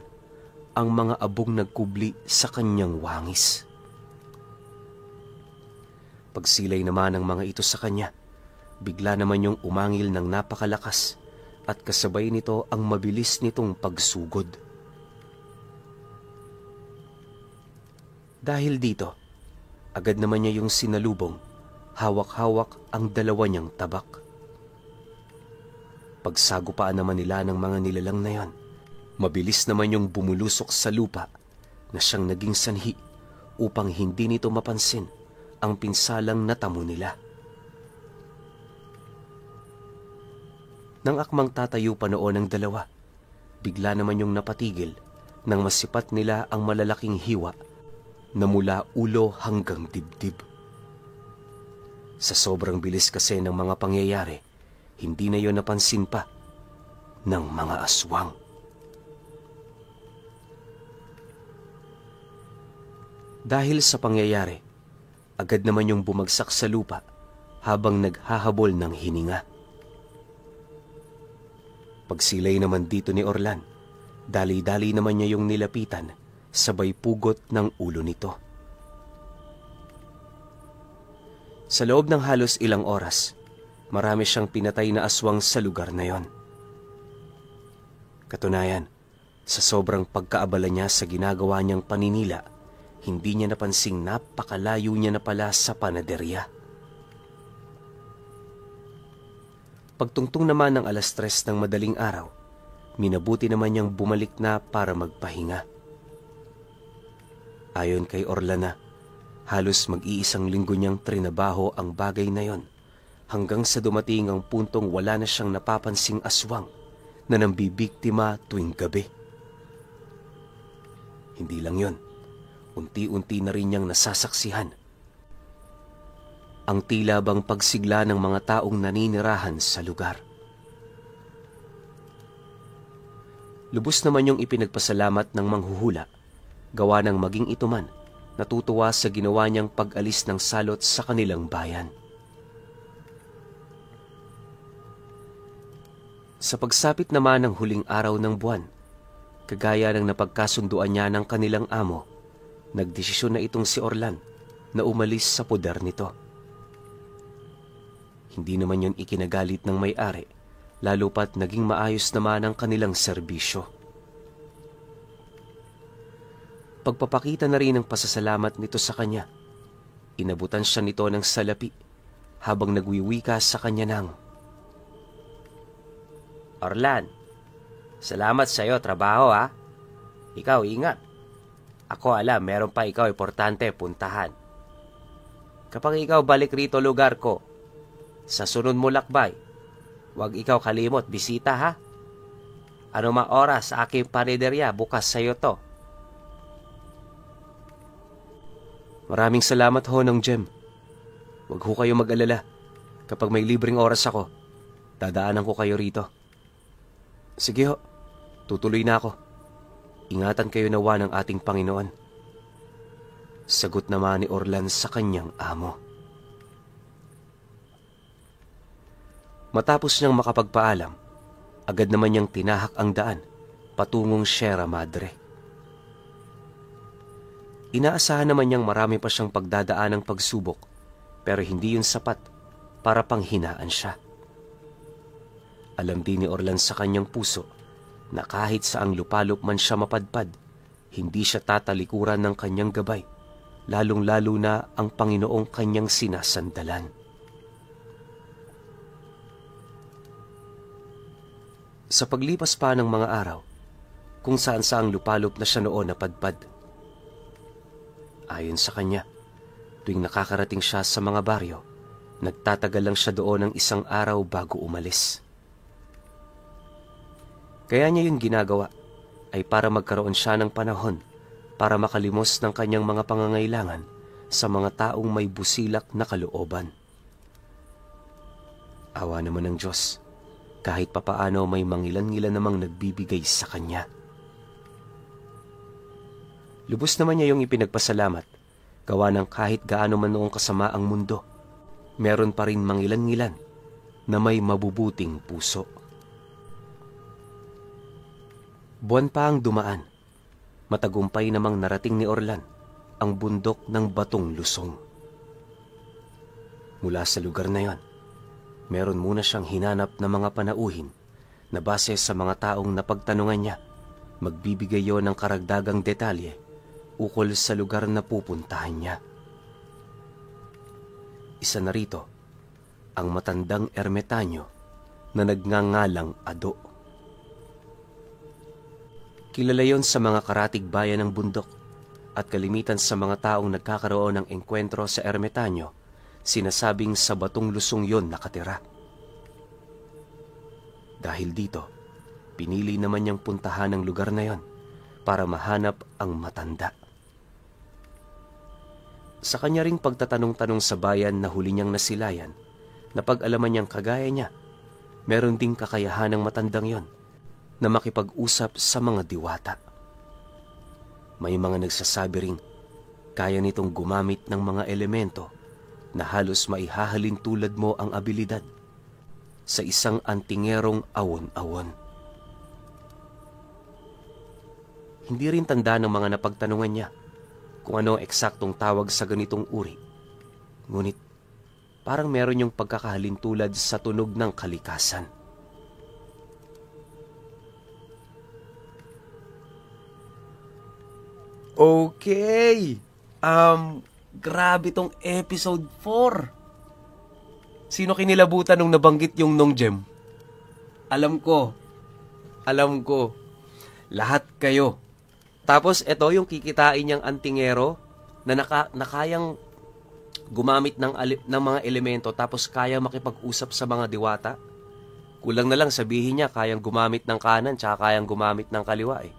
ang mga abong nagkubli sa kanyang wangis. Pagsilay naman ng mga ito sa kanya, bigla naman yung umangil ng napakalakas at kasabay nito ang mabilis nitong pagsugod. Dahil dito, agad naman niya yung sinalubong, hawak-hawak ang dalawa niyang tabak. Pagsagupaan naman nila ng mga nilalang na yon, mabilis naman yung bumulusok sa lupa na siyang naging sanhi upang hindi nito mapansin ang pinsalang natamo nila. Nang akmang tatayo pa noon ang dalawa, bigla naman yung napatigil nang masipat nila ang malalaking hiwa na mula ulo hanggang dibdib. Sa sobrang bilis kasi ng mga pangyayari, hindi na yon napansin pa ng mga aswang. Dahil sa pangyayari, agad naman yung bumagsak sa lupa habang naghahabol ng hininga. Pagsilay naman dito ni Orlan, dali-dali naman niya yung nilapitan, sabay pugot ng ulo nito. Sa loob ng halos ilang oras, marami siyang pinatay na aswang sa lugar na yon. Katunayan, sa sobrang pagkaabala niya sa ginagawa niyang paninila, hindi niya napansing napakalayo niya na pala sa panaderya. Pagtungtong naman ng 3:00 ng madaling araw, minabuti naman niyang bumalik na para magpahinga. Ayon kay Orlan, halos mag-iisang linggo niyang trinabaho ang bagay na yon, hanggang sa dumating ang puntong wala na siyang napapansing aswang na nambibiktima tuwing gabi. Hindi lang yon, unti-unti na rin niyang nasasaksihan ang tila bang pagsigla ng mga taong naninirahan sa lugar. Lubos naman yung ipinagpasalamat ng manghuhula, gawa ng maging ito man natutuwa sa ginawa niyang pag-alis ng salot sa kanilang bayan. Sa pagsapit naman ng huling araw ng buwan, kagaya ng napagkasunduan niya ng kanilang amo, nagdesisyon na itong si Orlan na umalis sa poder nito. Hindi naman yun ikinagalit ng may-ari, lalo pat naging maayos naman ang kanilang serbisyo. Pagpapakita na rin ng pasasalamat nito sa kanya, inabutan siya nito ng salapi habang nagwiwika sa kanya ng, "Orlan, salamat sa'yo, trabaho ha. Ikaw, ingat. Ako alam, meron pa ikaw importante puntahan. Kapag ikaw balik rito lugar ko, sa sunod mo lakbay, huwag ikaw kalimot, bisita ha. Ano mang oras sa aking panaderya, bukas sa'yo to." "Maraming salamat ho ng Jem. Huwag ho kayo mag-alala. Kapag may libreng oras ako, dadaanan ko kayo rito." "Sige ho, tutuloy na ako. Ingatan kayo nawa ng ating Panginoon." Sagot naman ni Orlan sa kanyang amo. Matapos niyang makapagpaalam, agad naman niyang tinahak ang daan patungong Sierra Madre. Inaasahan naman niyang marami pa siyang pagdadaan ng pagsubok, pero hindi yun sapat para panghinaan siya. Alam din ni Orlan sa kanyang puso na kahit saang lupalop man siya mapadpad, hindi siya tatalikuran ng kanyang gabay, lalong-lalo na ang Panginoong kanyang sinasandalan. Sa paglipas pa ng mga araw, kung saan-saang lupalop na siya noon napadpad. Ayon sa kanya, tuwing nakakarating siya sa mga baryo, nagtatagal lang siya doon ng isang araw bago umalis. Kaya niya yung ginagawa ay para magkaroon siya ng panahon para makalimos ng kanyang mga pangangailangan sa mga taong may busilak na kalooban. Awa naman ng Diyos, kahit papaano may mangilan-ngilan namang nagbibigay sa kanya. Lubos naman niya yung ipinagpasalamat, gawa ng kahit gaano man noong kasama ang mundo, meron pa rin mangilan-ngilan na may mabubuting puso. Buwan pa ang dumaan, matagumpay namang narating ni Orlan ang bundok ng Batong Lusong. Mula sa lugar na yon, meron muna siyang hinanap na mga panauhin na base sa mga taong napagtanungan niya, magbibigay yon ng karagdagang detalye ukol sa lugar na pupuntahan niya. Isa na rito, ang matandang ermetanyo na nagngangalang Ado. Kilala yon sa mga karatig bayan ng bundok at kalimitan sa mga taong nagkakaroon ng engkwentro sa ermetanyo, sinasabing sa Batong Lusong yon nakatira. Dahil dito, pinili naman niyang puntahan ang lugar na yon para mahanap ang matanda. Sa kanya ring pagtatanong-tanong sa bayan na huli niyang nasilayan, napag-alaman niyang kagaya niya, meron ding kakayahan ng matandang yon na makipag-usap sa mga diwata. May mga nagsasabi ring kaya nitong gumamit ng mga elemento na halos maihahalin tulad mo ang abilidad sa isang antingerong awon-awon. Hindi rin tanda ng mga napagtanungan niya kung ano eksaktong tawag sa ganitong uri. Ngunit parang meron yung pagkakahalin tulad sa tunog ng kalikasan. Okay. Grabe tong episode 4. Sino kinilabutan nung nabanggit yung Nong Jem? Alam ko. Lahat kayo. Tapos ito yung kikitain niyang antingero na nakayang gumamit ng mga elemento tapos kaya makipag-usap sa mga diwata. Kulang na lang sabihin niya kayang gumamit ng kanan tsaka kayang gumamit ng kaliwa eh.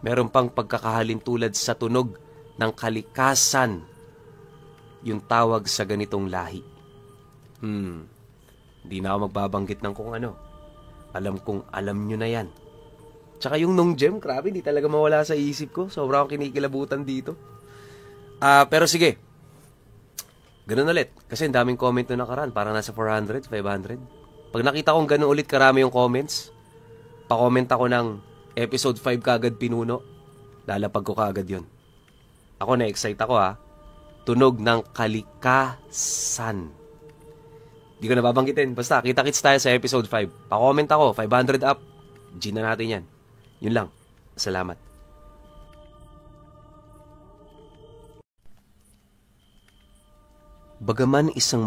Meron pang pagkakahalin tulad sa tunog ng kalikasan yung tawag sa ganitong lahi. Hindi na ako magbabanggit ng kung ano. Alam kong alam nyo na yan. Tsaka yung Nong Jem, grabe, hindi talaga mawala sa isip ko. Sobrang kinikilabutan dito. Pero sige. Ganun ulit. Kasi ang daming comment na nakaraan. Parang nasa 400, 500. Pag nakita kong ganun ulit karami yung comments, pa-comment ako ng episode 5 kagad pinuno. Lalapag ko kagad yun. Ako na-excite ako ha. Tunog ng kalikasan. Di ko nababanggitin. Basta, kita-kits tayo sa episode 5. Pa-comment ako, 500 up. G na natin yan. Yun lang. Salamat. Bagaman isang